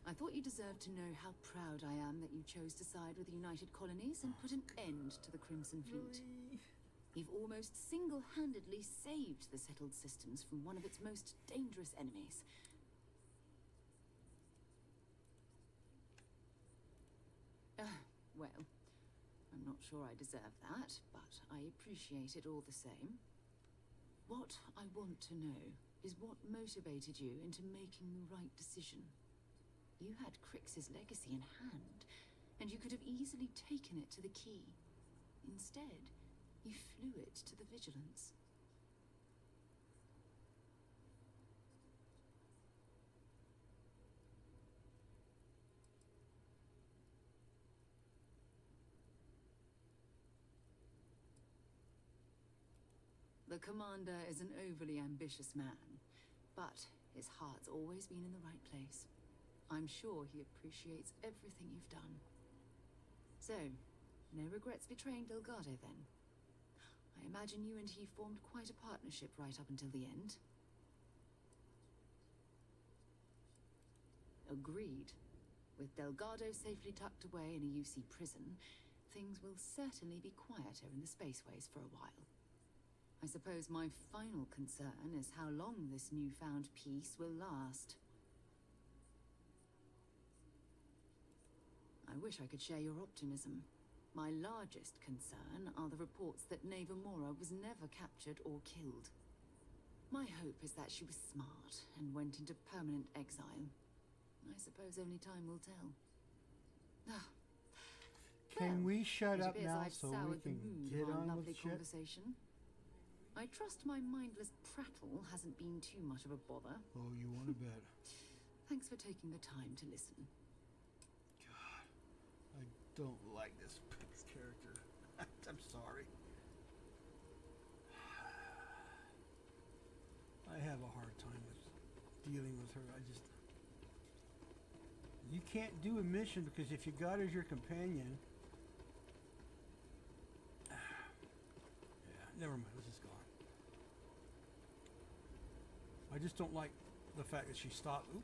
Speaker 5: I thought you deserved to know how proud I am that you chose to side with the United Colonies and put an end to the Crimson Fleet. You've almost single-handedly saved the settled systems from one of its most dangerous enemies. Well, I'm not sure I deserve that, but I appreciate it all the same. What I want to know is what motivated you into making the right decision. You had Crix's legacy in hand, and you could have easily taken it to the key. Instead, you flew it to the Vigilance. The commander is an overly ambitious man, but his heart's always been in the right place. I'm sure he appreciates everything you've done. So, no regrets betraying Delgado then? I imagine you and he formed quite a partnership right up until the end. Agreed. With Delgado safely tucked away in a UC prison, things will certainly be quieter in the spaceways for a while. I suppose my final concern is how long this newfound peace will last. I wish I could share your optimism. My largest concern are the reports that Neva Mora was never captured or killed. My hope is that she was smart and went into permanent exile. I suppose only time will tell. Ah.
Speaker 1: Can we shut
Speaker 5: it
Speaker 1: up
Speaker 5: appears
Speaker 1: now
Speaker 5: I've
Speaker 1: so we
Speaker 5: soured the
Speaker 1: can
Speaker 5: mood
Speaker 1: get
Speaker 5: of our
Speaker 1: on
Speaker 5: lovely
Speaker 1: with shit?
Speaker 5: conversation. I trust my mindless prattle hasn't been too much of a bother.
Speaker 1: Oh, you want to bet.
Speaker 5: Thanks for taking the time to listen.
Speaker 1: God, I don't like this character. I'm sorry. I have a hard time with dealing with her. You can't do a mission because if you got her as your companion. Yeah, never mind. This is gone. I just don't like the fact that she stopped. Oop.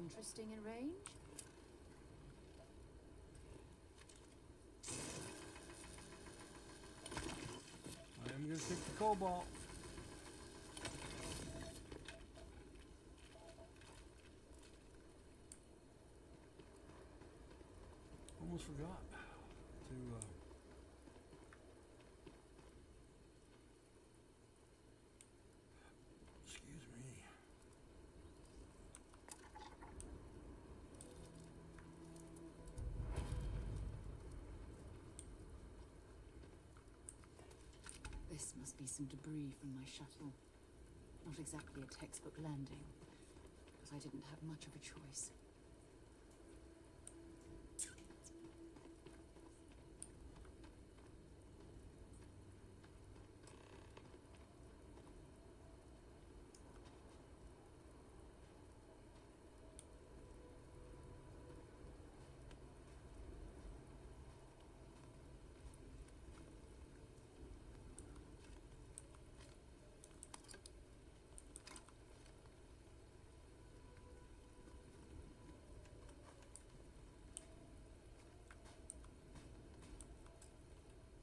Speaker 5: interesting in range?
Speaker 1: I'm gonna take the cobalt. Almost forgot to excuse me.
Speaker 5: This must be some debris from my shuttle. Not exactly a textbook landing, but I didn't have much of a choice.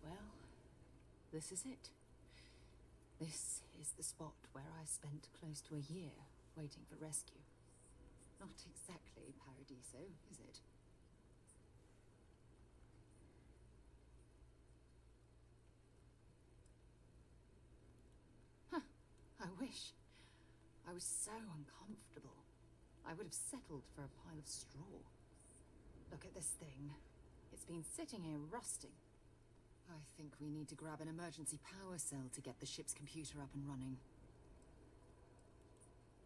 Speaker 5: Well, this is it. This is the spot where I spent close to a year waiting for rescue. Not exactly Paradiso, is it? Huh, I wish. I was so uncomfortable. I would have settled for a pile of straw. Look at this thing. It's been sitting here rusting. I think we need to grab an emergency power cell to get the ship's computer up and running.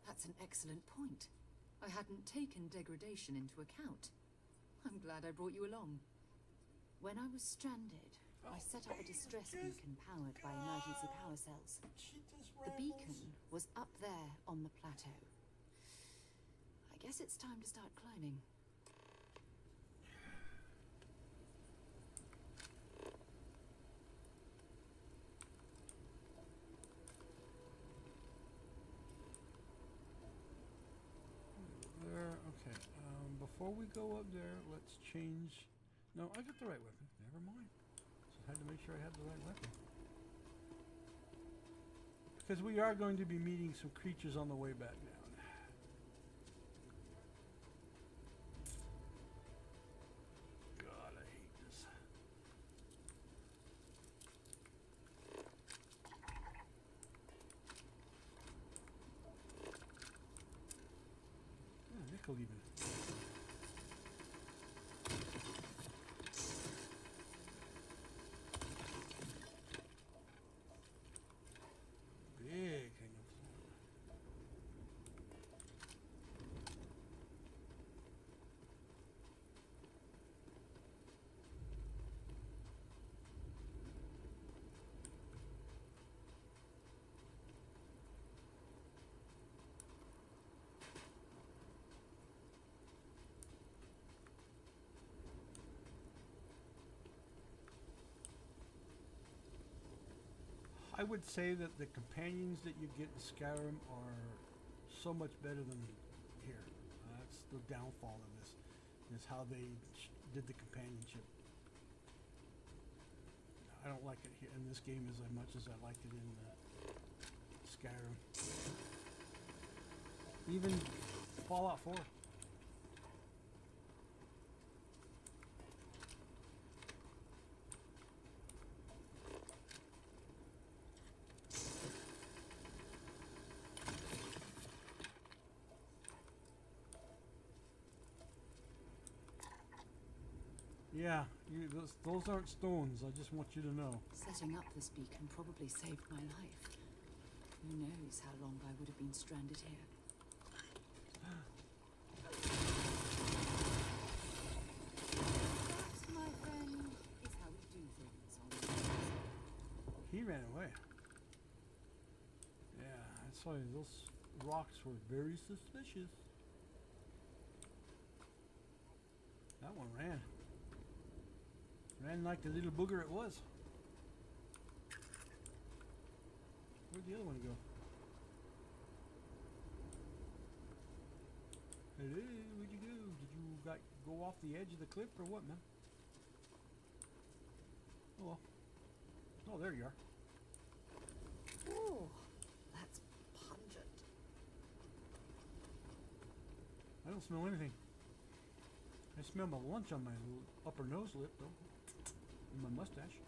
Speaker 5: That's an excellent point. I hadn't taken degradation into account. I'm glad I brought you along. When I was stranded, I set up a distress beacon powered by emergency power cells. The beacon was up there on the plateau. I guess it's time to start climbing.
Speaker 1: Okay. Before we go up there, let's change. No, I got the right weapon. Never mind. Just had to make sure I had the right weapon. Because we are going to be meeting some creatures on the way back down. God, I hate this. Nickel even. Big hang of I would say that the companions that you get in Skyrim are so much better than here. That's the downfall of this, is how they did the companionship. I don't like it here in this game as much as I liked it in Skyrim. Even Fallout 4. Yeah, those aren't stones. I just want you to know.
Speaker 5: Setting up this beacon probably saved my life. Who knows how long I would have been stranded here. That, my friend, is how we do things on the Mars.
Speaker 1: He ran away. Yeah, that's why those rocks were very suspicious. That one ran. Ran like the little booger it was. Where'd the other one go? Hello? got go off the edge of the cliff or what, man? Oh well. Oh, there you are.
Speaker 5: Ooh, that's pungent.
Speaker 1: I don't smell anything. I smell my lunch on my upper nose lip, though, and my mustache.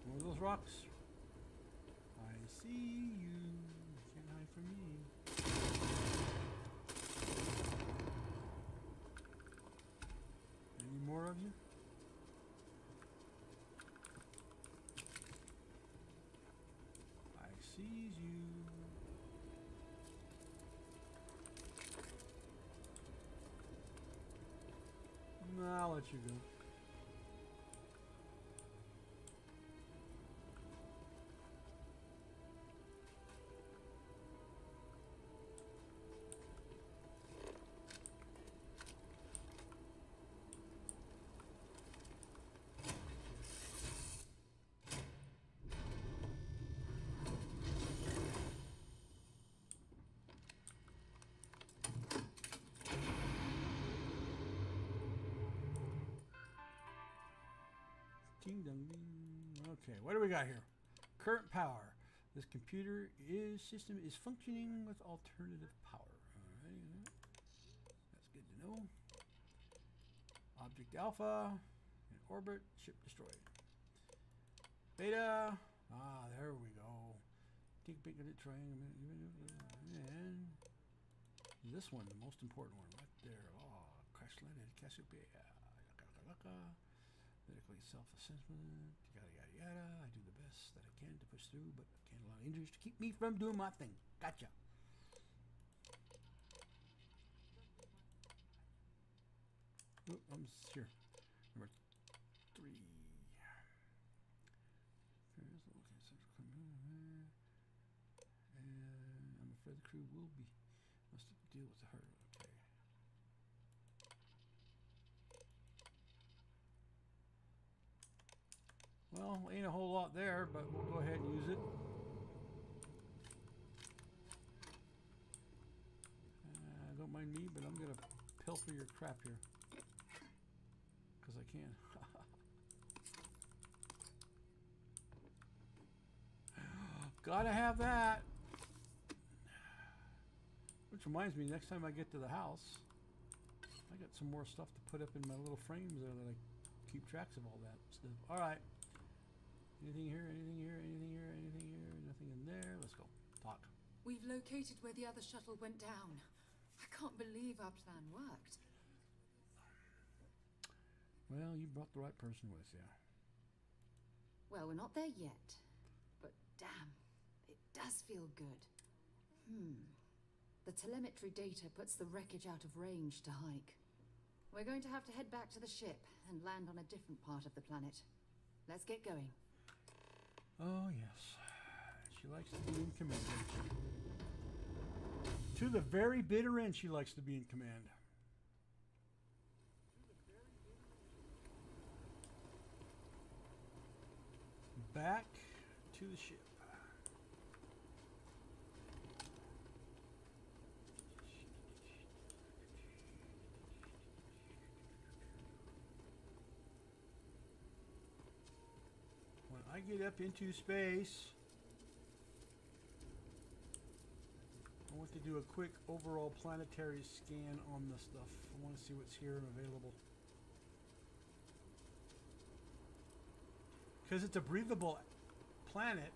Speaker 1: One of those rocks. I see you. Can't hide from me. Any more of you? I sees you. Nah, I'll let you go. Ding dong ding. Okay, what do we got here? Current power. This computer system is functioning with alternative power. Alright, that's good to know. Object Alpha in orbit. Ship destroyed. Beta. Ah, there we go. Take a pic of it. And this one, the most important one, right there. Oh, crash landed. Cassiopeia. Medically self-assessment, yada yada yada. I do the best that I can to push through, but I can't allow injuries to keep me from doing my thing. Gotcha. Oop, I'm here. Number 3. And I'm afraid the crew will be must deal with her. Okay. Well, ain't a whole lot there, but we'll go ahead and use it. Don't mind me, but I'm going to pilfer your crap here. Because I can. Gotta have that. Which reminds me, next time I get to the house, I got some more stuff to put up in my little frames there that I keep tracks of all that stuff. All right. Anything here, anything here, anything here, anything here, nothing in there. Let's go. Talk.
Speaker 5: We've located where the other shuttle went down. I can't believe our plan worked.
Speaker 1: Well, you brought the right person with you.
Speaker 5: Well, we're not there yet. But damn, it does feel good. The telemetry data puts the wreckage out of range to hike. We're going to have to head back to the ship and land on a different part of the planet. Let's get going.
Speaker 1: Oh, yes. She likes to be in command. To the very bitter end, she likes to be in command. Back to the ship. When I get up into space, I want to do a quick overall planetary scan on the stuff. I want to see what's here and available. Because it's a breathable planet,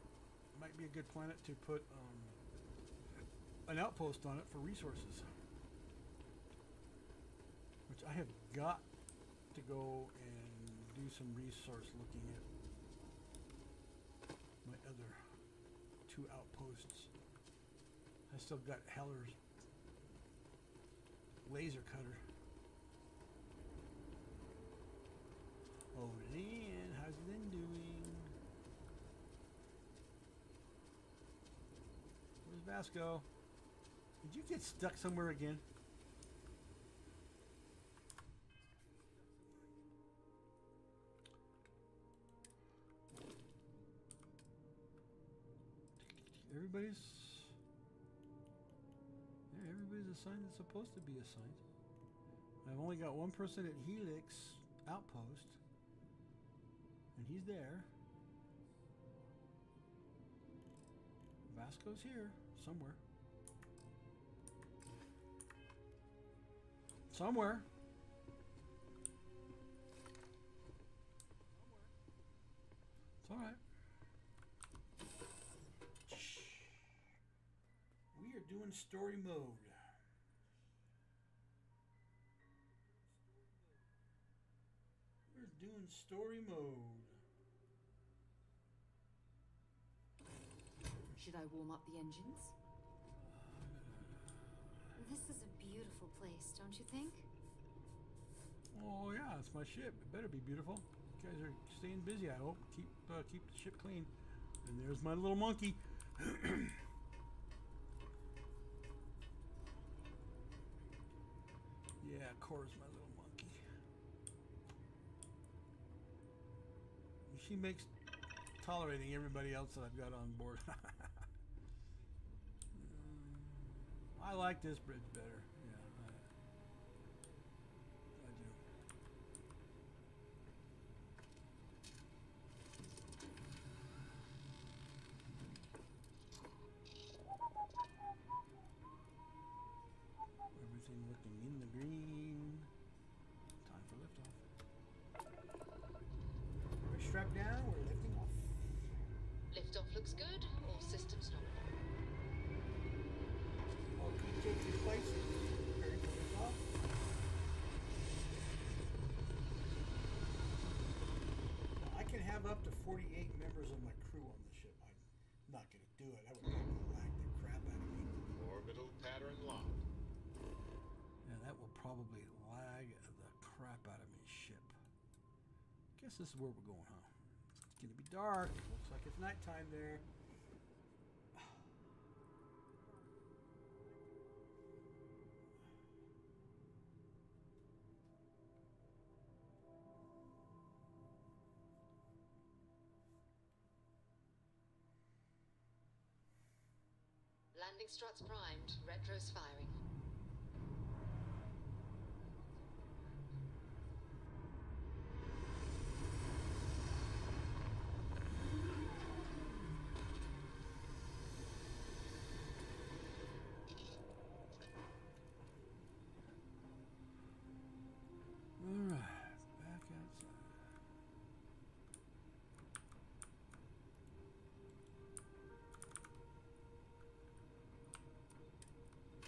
Speaker 1: might be a good planet to put an outpost on it for resources. Which I have got to go and do some resource looking at my other 2 outposts. I still got Heller's laser cutter. Oh, Lynn, how's Lynn doing? Where's Vasco? Did you get stuck somewhere again? Everybody's assigned that's supposed to be assigned. I've only got one person at Helix Outpost, and he's there. Vasco's here somewhere. Somewhere. It's all right. We are doing story mode. We're doing story mode.
Speaker 5: Should I warm up the engines? This is a beautiful place, don't you think?
Speaker 1: Oh yeah, it's my ship. It better be beautiful. You guys are staying busy, I hope. Keep the ship clean. And there's my little monkey. Yeah, Cora's my little monkey. She makes tolerating everybody else that I've got on board. I like this bridge better. Yeah, I do. Everything looking in the green. Time for liftoff. We're strapped down. We're lifting off.
Speaker 2: Liftoff looks good. All systems nominal.
Speaker 1: Take your places. Ready for liftoff. Now, I can have up to 48 members of my crew on the ship. I'm not going to do it. That would probably lag the crap out of me.
Speaker 3: Orbital pattern locked.
Speaker 1: Yeah, that will probably lag the crap out of me ship. Guess this is where we're going, huh? It's going to be dark. Looks like it's nighttime there.
Speaker 2: Landing struts primed. Retro's firing.
Speaker 1: Alright, back outside.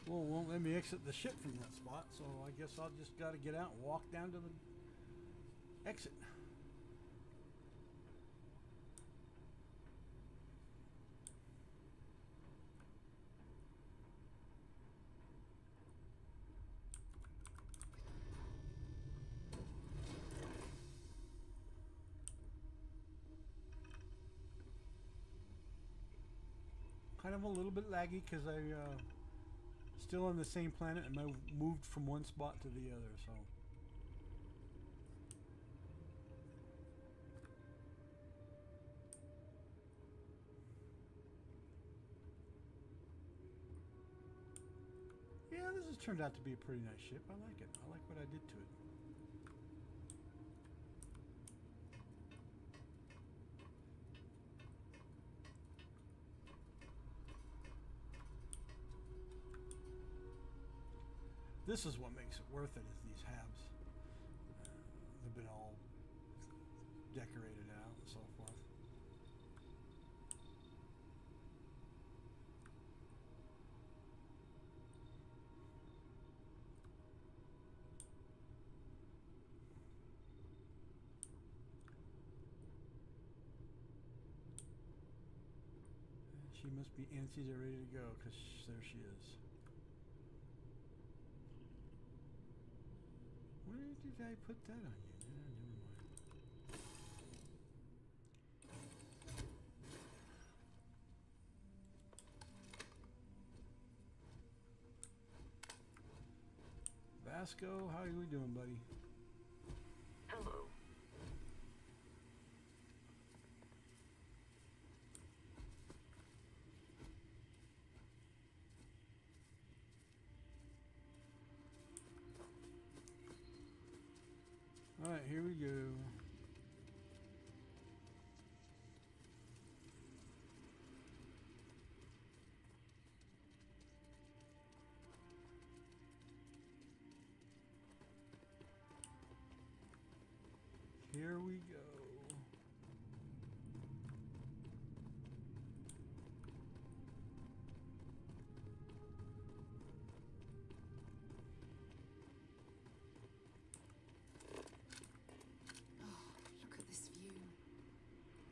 Speaker 1: Well, it won't let me exit the ship from that spot, so I guess I'll just gotta get out and walk down to the exit. Kind of a little bit laggy because I still on the same planet and I moved from one spot to the other, so. Yeah, this has turned out to be a pretty nice ship. I like it. I like what I did to it. This is what makes it worth it, is these halves. They've been all decorated out and so forth. Must be antsy. They're ready to go, because there she is. Where did I put that on you? Never mind. Vasco, how are we doing, buddy?
Speaker 6: Hello.
Speaker 1: All right, here we go. Here we go.
Speaker 5: Look at this view.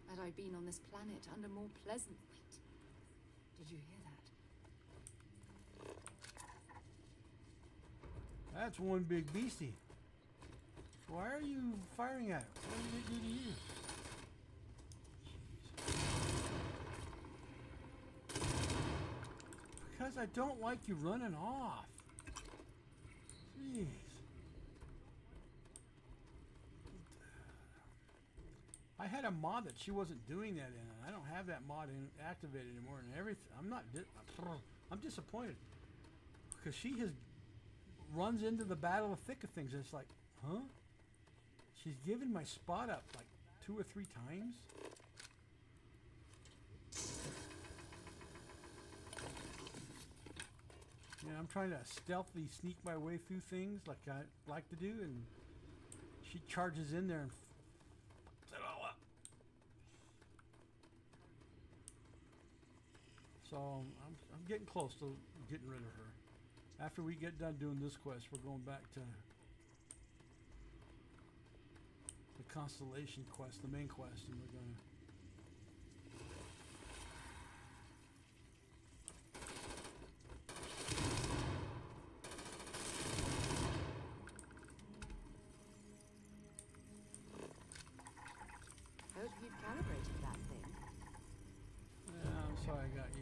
Speaker 5: Had I been on this planet under more pleasant... Wait. Did you hear that?
Speaker 1: That's one big beastie. Why are you firing at it? What did it do to you? Jeez. Because I don't like you running off. Jeez. I had a mod that she wasn't doing that in. I don't have that mod activated anymore, and everything. I'm disappointed because she has runs into the battle of thick of things. And it's like, huh? She's given my spot up like 2 or 3 times. Yeah, I'm trying to stealthily sneak my way through things like I like to do, and she charges in there and fucks it all up. So I'm getting close to getting rid of her. After we get done doing this quest, we're going back to the Constellation quest, the main quest, and we're gonna
Speaker 5: Hope you've calibrated that thing.
Speaker 1: yeah, I'm sorry I got you.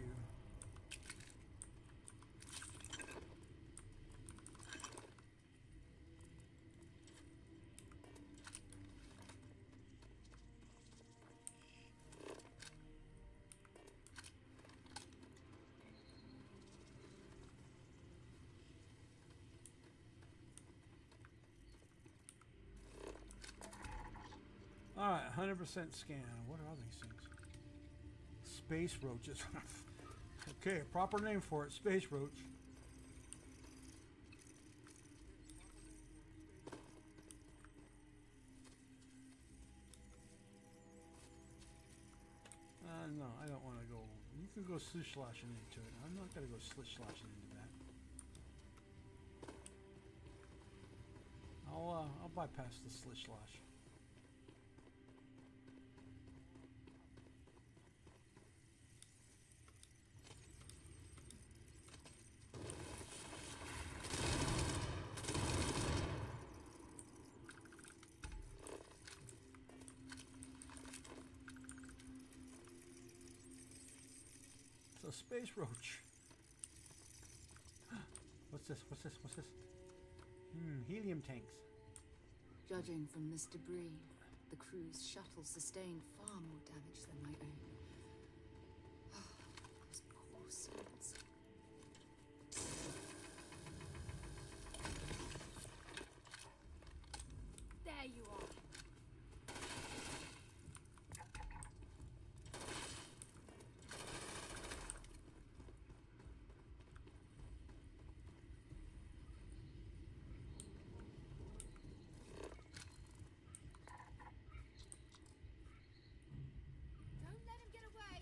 Speaker 1: Alright, 100% scan. What are these things? Space roaches. Okay, proper name for it, space roach. No, I don't want to go. You can go slish-sloshing into it. I'm not going to go slish-sloshing into that. I'll bypass the slish-slosh. A space roach. What's this? What's this? What's this? Helium tanks.
Speaker 5: Judging from this debris, the crew's shuttle sustained far more damage than my own. Those poor souls. There you are. Don't let him get away.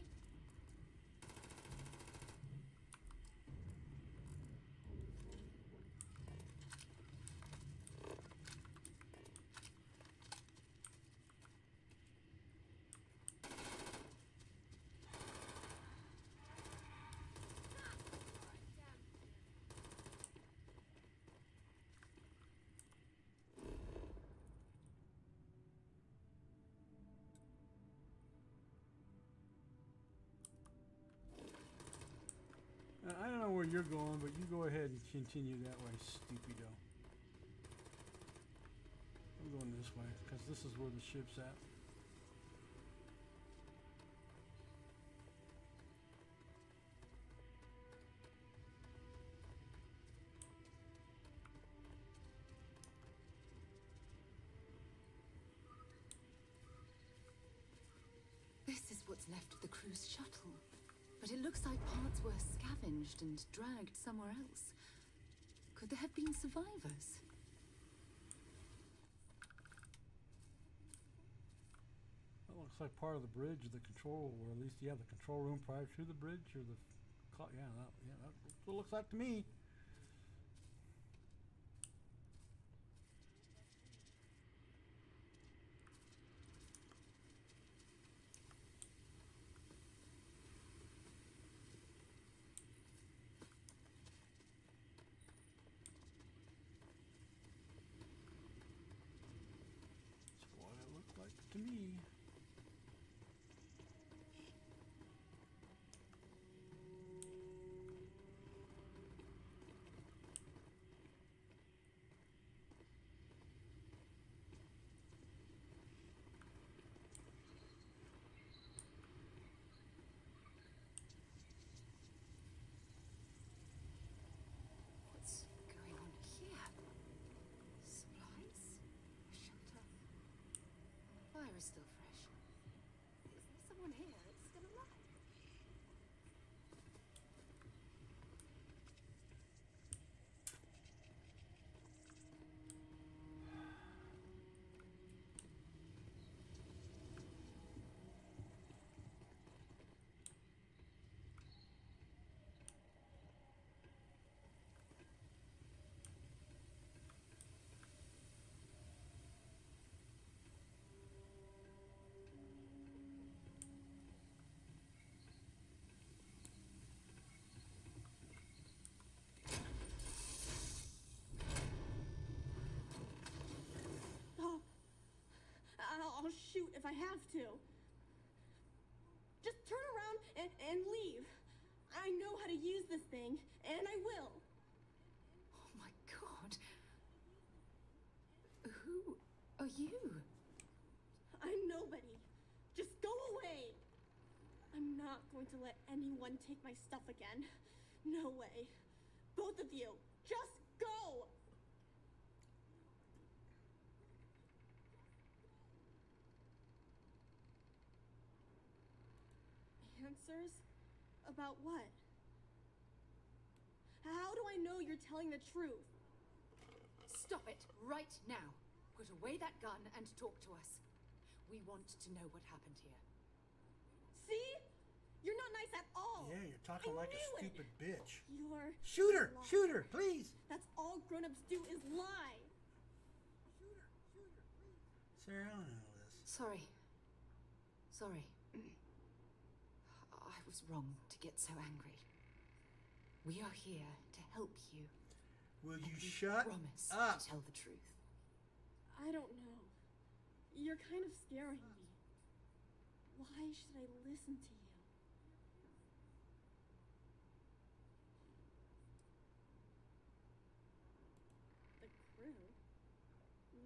Speaker 1: I don't know where you're going, but you go ahead and continue that way, stupido. I'm going this way, because this is where the ship's at.
Speaker 5: This is what's left of the cruise shuttle. But it looks like parts were scavenged and dragged somewhere else. Could there have been survivors?
Speaker 1: That looks like part of the bridge, the control, or at least, yeah, the control room prior to the bridge, or the, that's what it looks like to me. That's what it looked like to me.
Speaker 5: What's going on here? Supplies? A shelter? Fire is still fresh. Is there someone here that's still alive?
Speaker 15: Oh, I'll shoot if I have to. Just turn around and leave. I know how to use this thing, and I will.
Speaker 5: Oh my god. Who are you?
Speaker 15: I'm nobody. Just go away. I'm not going to let anyone take my stuff again. No way. Both of you, just go. Answers? About what? How do I know you're telling the truth?
Speaker 5: Stop it right now. Put away that gun and talk to us. We want to know what happened here.
Speaker 15: See? You're not nice at all.
Speaker 1: Yeah, you're talking like a stupid bitch.
Speaker 15: You're
Speaker 1: Shoot her!
Speaker 15: lying.
Speaker 1: Shoot her, please!
Speaker 15: That's all grown-ups do is lie.
Speaker 1: Sarah, I don't know this.
Speaker 5: Sorry. Sorry. I was wrong to get so angry. We are here to help you.
Speaker 1: Will you shut
Speaker 5: promise
Speaker 1: up?
Speaker 5: to tell the truth.
Speaker 15: I don't know. You're kind of scaring me. Why should I listen to you? The crew?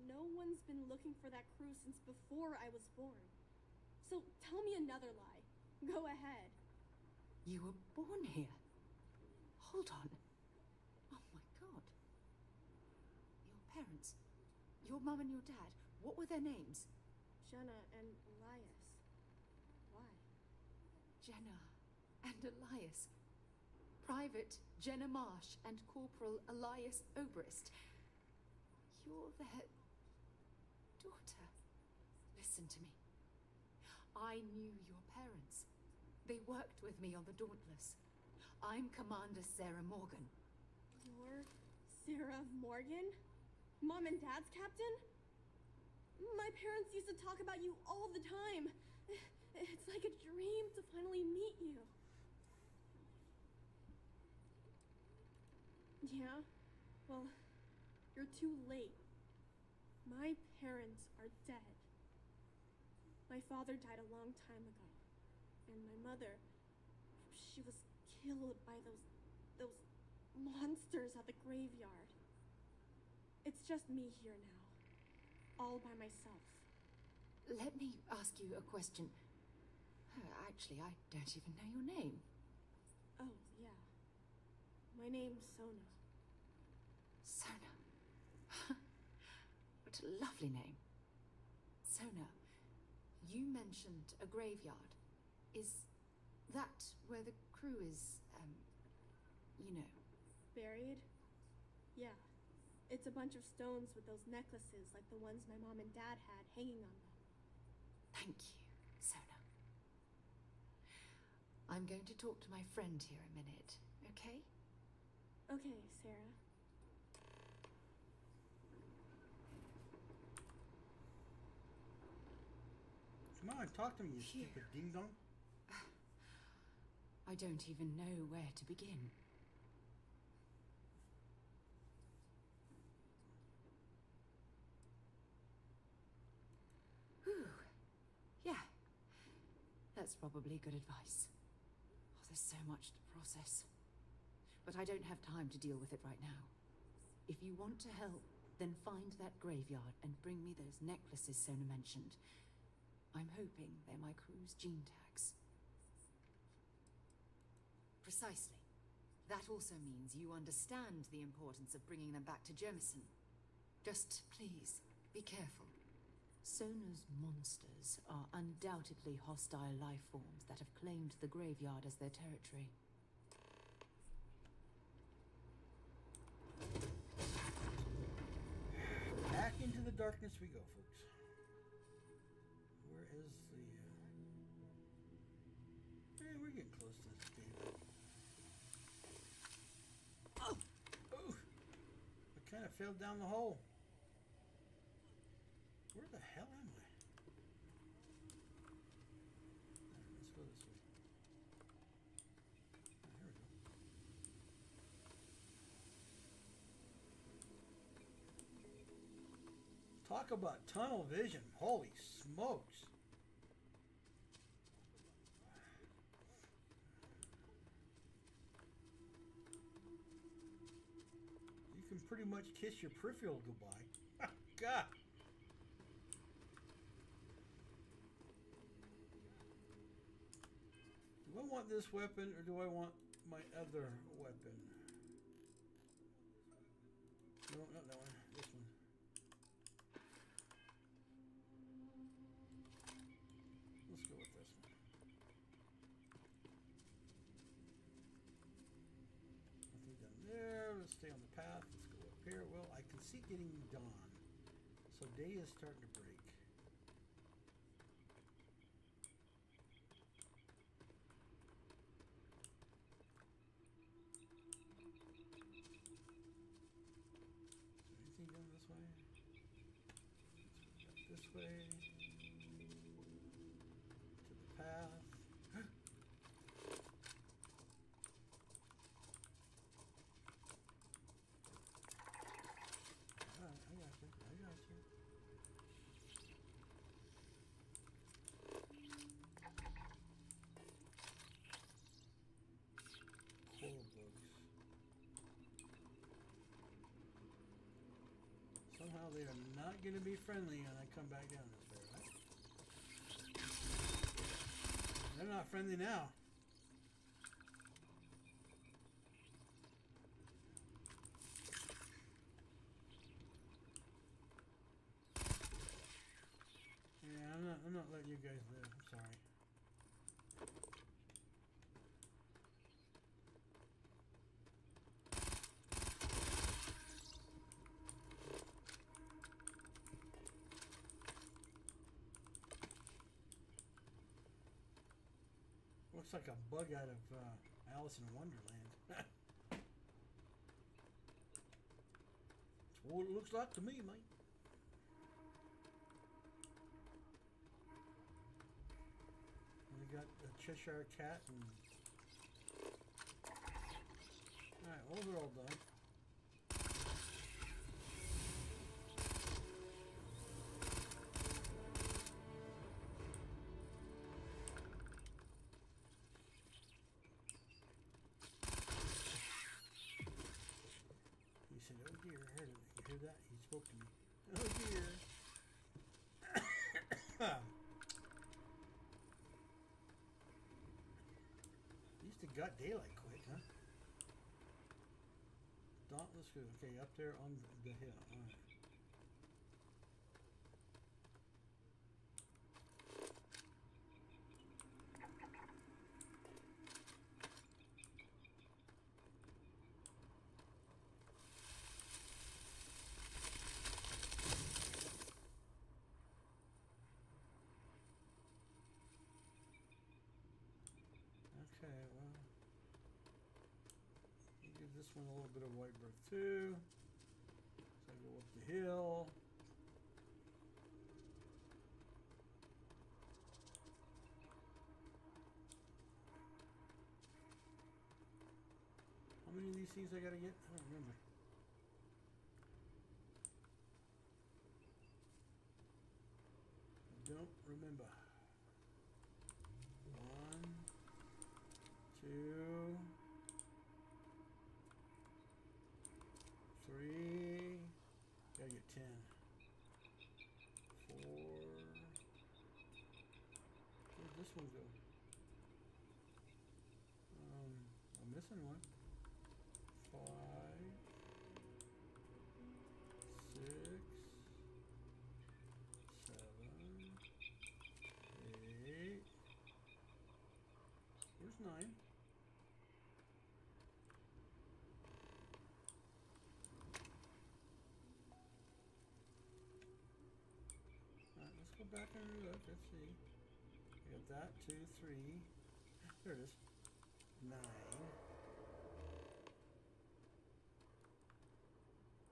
Speaker 15: No one's been looking for that crew since before I was born. So tell me another lie. Go ahead.
Speaker 5: You were born here. Hold on. Oh my god. Your parents, your mum and your dad, what were their names?
Speaker 15: Jenna and Elias. Why?
Speaker 5: Jenna and Elias. Private Jenna Marsh and Corporal Elias Obrist. You're their daughter. Listen to me. I knew your parents. They worked with me on the Dauntless. I'm Commander Sarah Morgan.
Speaker 15: You're Sarah Morgan? Mom and Dad's captain? My parents used to talk about you all the time. It's like a dream to finally meet you. Yeah? Well, you're too late. My parents are dead. My father died a long time ago. And my mother, she was killed by those those monsters at the graveyard. It's just me here now, all by myself.
Speaker 5: Let me ask you a question. Actually, I don't even know your name.
Speaker 15: Oh, yeah. My name's Sona.
Speaker 5: Sona. What a lovely name. Sona, you mentioned a graveyard. Is that where the crew is, you know?
Speaker 15: Buried? Yeah. It's a bunch of stones with those necklaces like the ones my mom and dad had hanging on them.
Speaker 5: Thank you, Sona. I'm going to talk to my friend here a minute, okay?
Speaker 15: Okay, Sarah.
Speaker 1: Come on, talk to me, you stupid ding-dong.
Speaker 5: I don't even know where to begin. Whew. Yeah, that's probably good advice. Oh, there's so much to process. But I don't have time to deal with it right now. If you want to help, then find that graveyard and bring me those necklaces Sona mentioned. I'm hoping they're my crew's gene tags. Precisely. That also means you understand the importance of bringing them back to Jemison. Just please, be careful. Sona's monsters are undoubtedly hostile life forms that have claimed the graveyard as their territory.
Speaker 1: Back into the darkness we go, folks. Where is the... Hey, we're getting close to this game. Oh! Oh! I kind of fell down the hole. Where the hell am I? Let's go this way. There we go. Talk about tunnel vision. Holy smokes. You can pretty much kiss your peripheral goodbye. God. Do I want this weapon or do I want my other weapon? No, not that one. This one. Let's go with this one. Nothing done there. Let's stay on the path. Let's go up here. Well, I can see getting dawn. So day is starting to break. Anything done this way? Let's go this way. To the path. Alright, I got you. I got you. Coral bugs. Somehow they are not going to be friendly when I come back down this way, right? They're not friendly now. Yeah, I'm not letting you guys live. I'm sorry. Looks like a bug out of Alice in Wonderland. That's what it looks like to me, mate. We got the Cheshire Cat and... Alright, well, those are all done. spoke to me. Oh dear. At least it got daylight quick, huh? Dauntless good. Okay, up there on the hill. Alright. Okay, well, we'll give this one a little bit of white birth too. So I go up the hill. How many of these things I gotta get? I don't remember. I don't remember. 1, 2, 3. Gotta get 10. 4. Where'd this one go? I'm missing one. 5, 6, 7, 8. Where's 9? Alright, let's go back and look. Let's see. I got that. 2, 3. There it is. 9.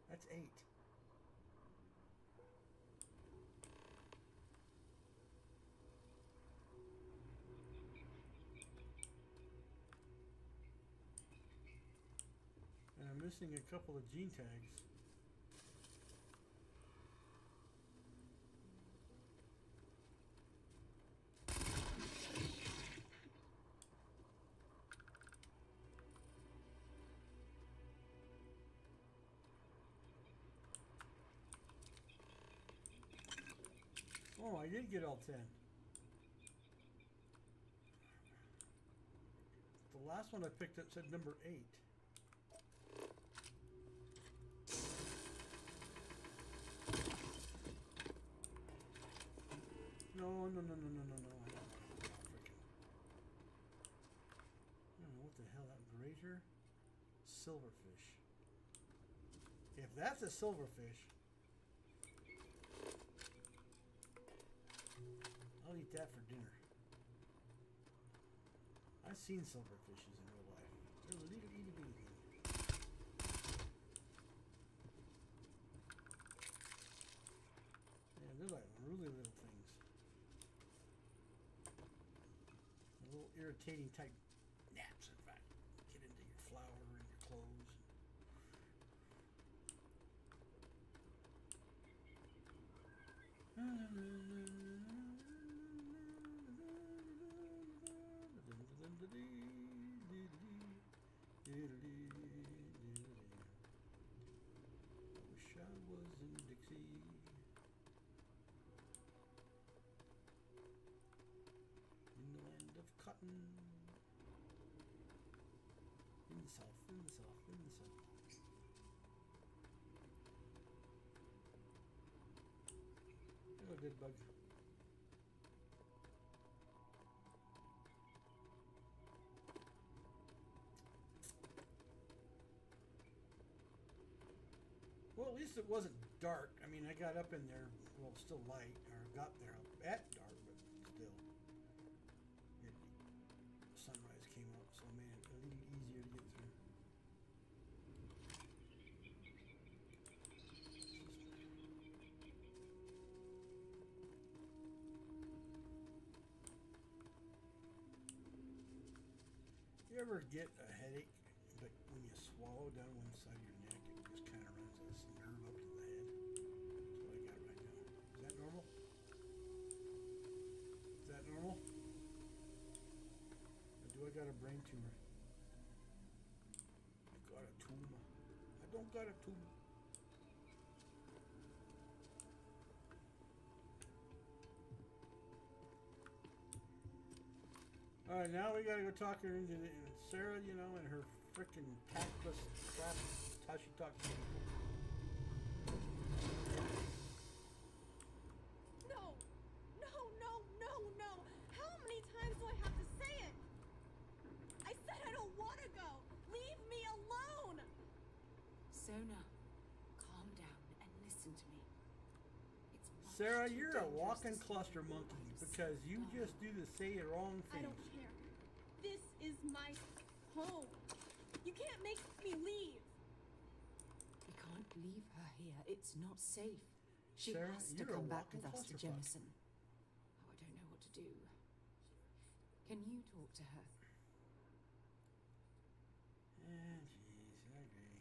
Speaker 1: That's 8. And I'm missing a couple of gene tags. Oh, I did get all 10. The last one I picked up said number 8. No. I don't know what the hell that greater silverfish. If that's a silverfish, I'll eat that for dinner. I've seen silverfishes in real life. They're a little itty bitty thing. Yeah, they're like really little things. A little irritating type gnats, in fact. Get into your flour and your clothes. I wish I was in Dixie. In the land of cotton. In the south, in the south, in the south. Hello, dead bug. Well, at least it wasn't dark. I mean, I got up in there, well, still light, or got there at dark, but still. Sunrise came up, so it made it a little easier to get through. You ever get a headache, but when you swallow down one side of your neck, it just kind of runs this nerve up to the head? That's what I got right now. Is that normal? Is that normal? Or do I got a brain tumor? I got a tumor. I don't got a tumor. All right, now we gotta go talk her into Sarah, you know, and her freaking tactless crap. That's how she talks to people.
Speaker 15: No! No, no, no, no! How many times do I have to say it? I said I don't want to go! Leave me alone!
Speaker 5: Sona, calm down and listen to me. It's much
Speaker 1: Sarah,
Speaker 5: too
Speaker 1: you're a
Speaker 5: dangerous
Speaker 1: walking
Speaker 5: to
Speaker 1: cluster
Speaker 5: see
Speaker 1: monkey
Speaker 5: your
Speaker 1: because you
Speaker 5: life
Speaker 1: just do the say the wrong
Speaker 15: I
Speaker 1: thing.
Speaker 15: don't care. This is my home. You can't make me leave.
Speaker 5: We can't leave her here. It's not safe. She
Speaker 1: Sarah,
Speaker 5: has to
Speaker 1: you're a
Speaker 5: come back
Speaker 1: walking
Speaker 5: with us to
Speaker 1: clusterfuck.
Speaker 5: Jemison. Oh, I don't know what to do. Can you talk to her?
Speaker 1: Jeez, I agree.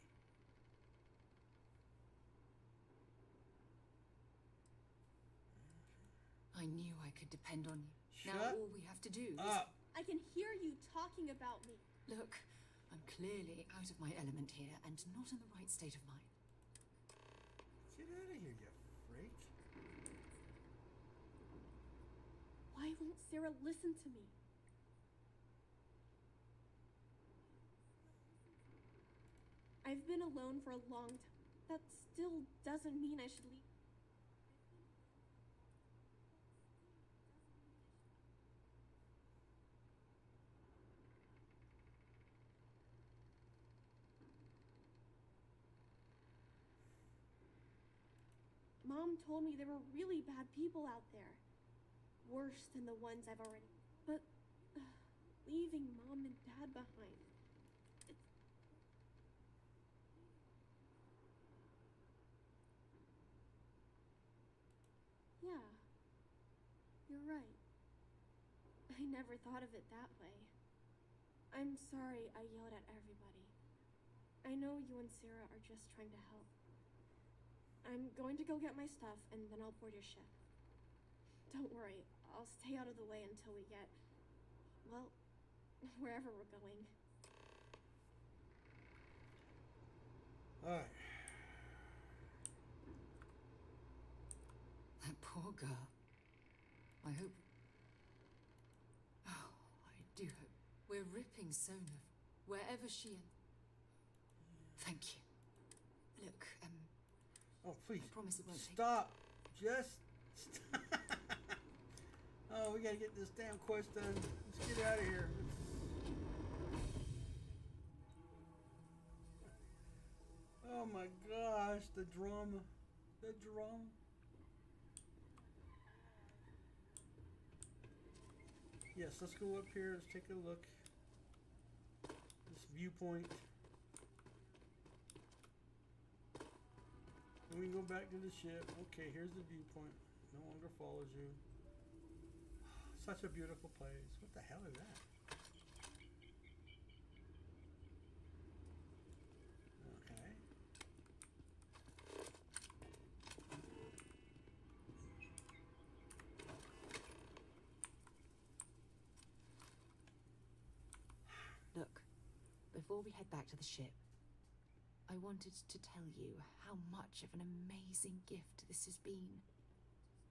Speaker 5: I knew I could depend on you. Now
Speaker 1: Shut
Speaker 5: all we have to do is...
Speaker 1: up.
Speaker 15: I can hear you talking about me.
Speaker 5: Look, I'm clearly out of my element here and not in the right state of mind.
Speaker 1: Get out of here, you freak.
Speaker 15: Why won't Sarah listen to me? I've been alone for a long time. That still doesn't mean I should leave. Mom told me there were really bad people out there. Worse than the ones I've already... But... leaving Mom and Dad behind... It's... Yeah. You're right. I never thought of it that way. I'm sorry I yelled at everybody. I know you and Sarah are just trying to help. I'm going to go get my stuff, and then I'll board your ship. Don't worry, I'll stay out of the way until we get... well, wherever we're going.
Speaker 1: Alright.
Speaker 5: That poor girl. I hope... Oh, I do hope. We're ripping Sona, wherever she is. Thank you. Look,
Speaker 1: Oh, please.
Speaker 5: I promise it won't take...
Speaker 1: Stop. Just stop. Oh, we gotta get this damn quest done. Let's get out of here. Oh my gosh, the drama. The drama. Yes, let's go up here. Let's take a look. This viewpoint. Then we can go back to the ship. Okay, here's the viewpoint. No longer follows you. Such a beautiful place. What the hell is that? Okay.
Speaker 5: Look, before we head back to the ship, I wanted to tell you how much of an amazing gift this has been.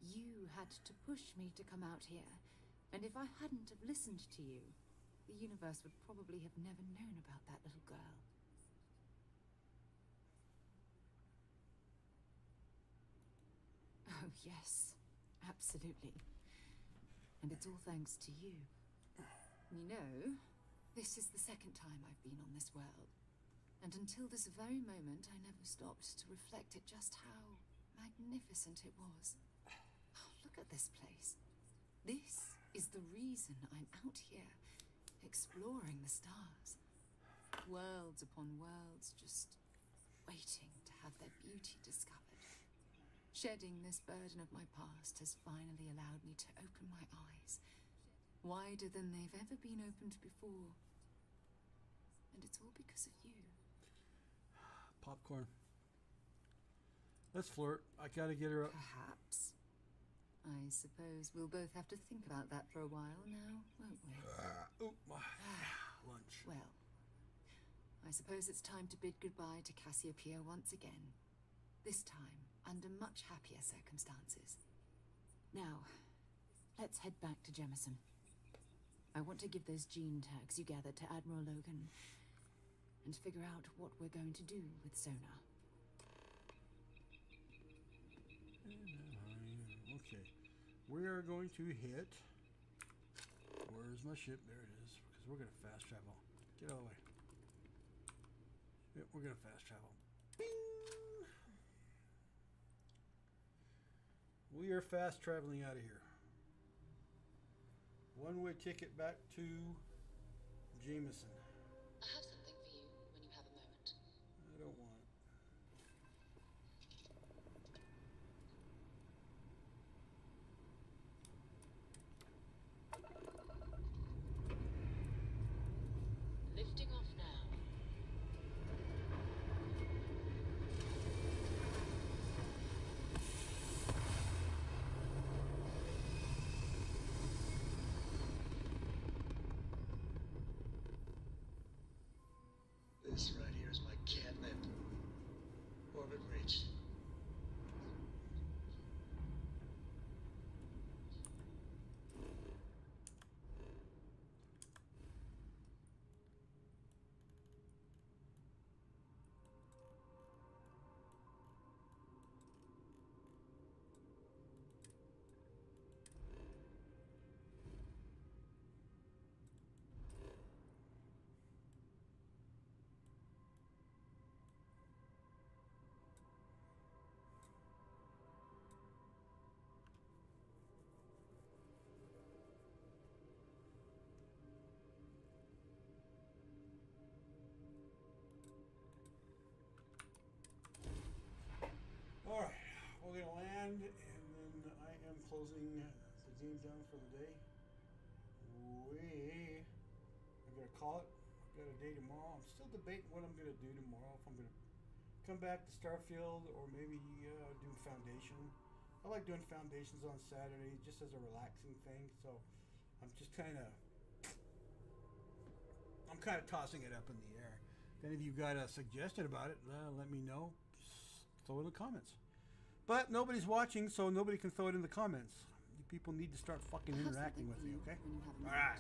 Speaker 5: You had to push me to come out here, and if I hadn't have listened to you, the universe would probably have never known about that little girl. Oh, yes, absolutely. And it's all thanks to you. You know, this is the second time I've been on this world. And until this very moment, I never stopped to reflect at just how magnificent it was. Oh, look at this place. This is the reason I'm out here, exploring the stars. Worlds upon worlds, just waiting to have their beauty discovered. Shedding this burden of my past has finally allowed me to open my eyes, wider than they've ever been opened before. And it's all because of you.
Speaker 1: Popcorn. Let's flirt. I gotta get her up.
Speaker 5: Perhaps. I suppose we'll both have to think about that for a while now, won't we?
Speaker 1: Lunch.
Speaker 5: Well, I suppose it's time to bid goodbye to Cassiopeia once again. This time, under much happier circumstances. Now, let's head back to Jemison. I want to give those gene tags you gathered to Admiral Logan and figure out what we're going to do with sonar.
Speaker 1: Okay. We are going to hit... Where's my ship? There it is. Because we're going to fast travel. Get out of the way. Yep, we're going to fast travel. Bing! We are fast traveling out of here. One-way ticket back to Jameson.
Speaker 2: I have something for you when you have a moment.
Speaker 1: I don't want it.
Speaker 2: Lifting off now.
Speaker 4: This right here is my catnip. Orbit reached.
Speaker 1: Alright, we're going to land, and then I am closing the game down for the day. I'm going to call it. I've got a day tomorrow. I'm still debating what I'm going to do tomorrow. If I'm going to come back to Starfield or maybe do Foundation. I like doing Foundations on Saturday just as a relaxing thing. So I'm just kind of tossing it up in the air. If any of you got a suggestion about it, let me know. Throw it in the comments. But nobody's watching, so nobody can throw it in the comments. You people need to start fucking interacting with me, okay? Alright.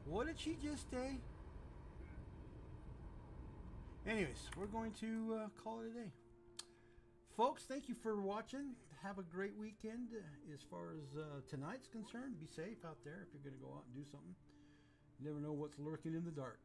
Speaker 1: What did she just say? Anyways, we're going to call it a day. Folks, thank you for watching. Have a great weekend as far as tonight's concerned. Be safe out there if you're going to go out and do something. You never know what's lurking in the dark.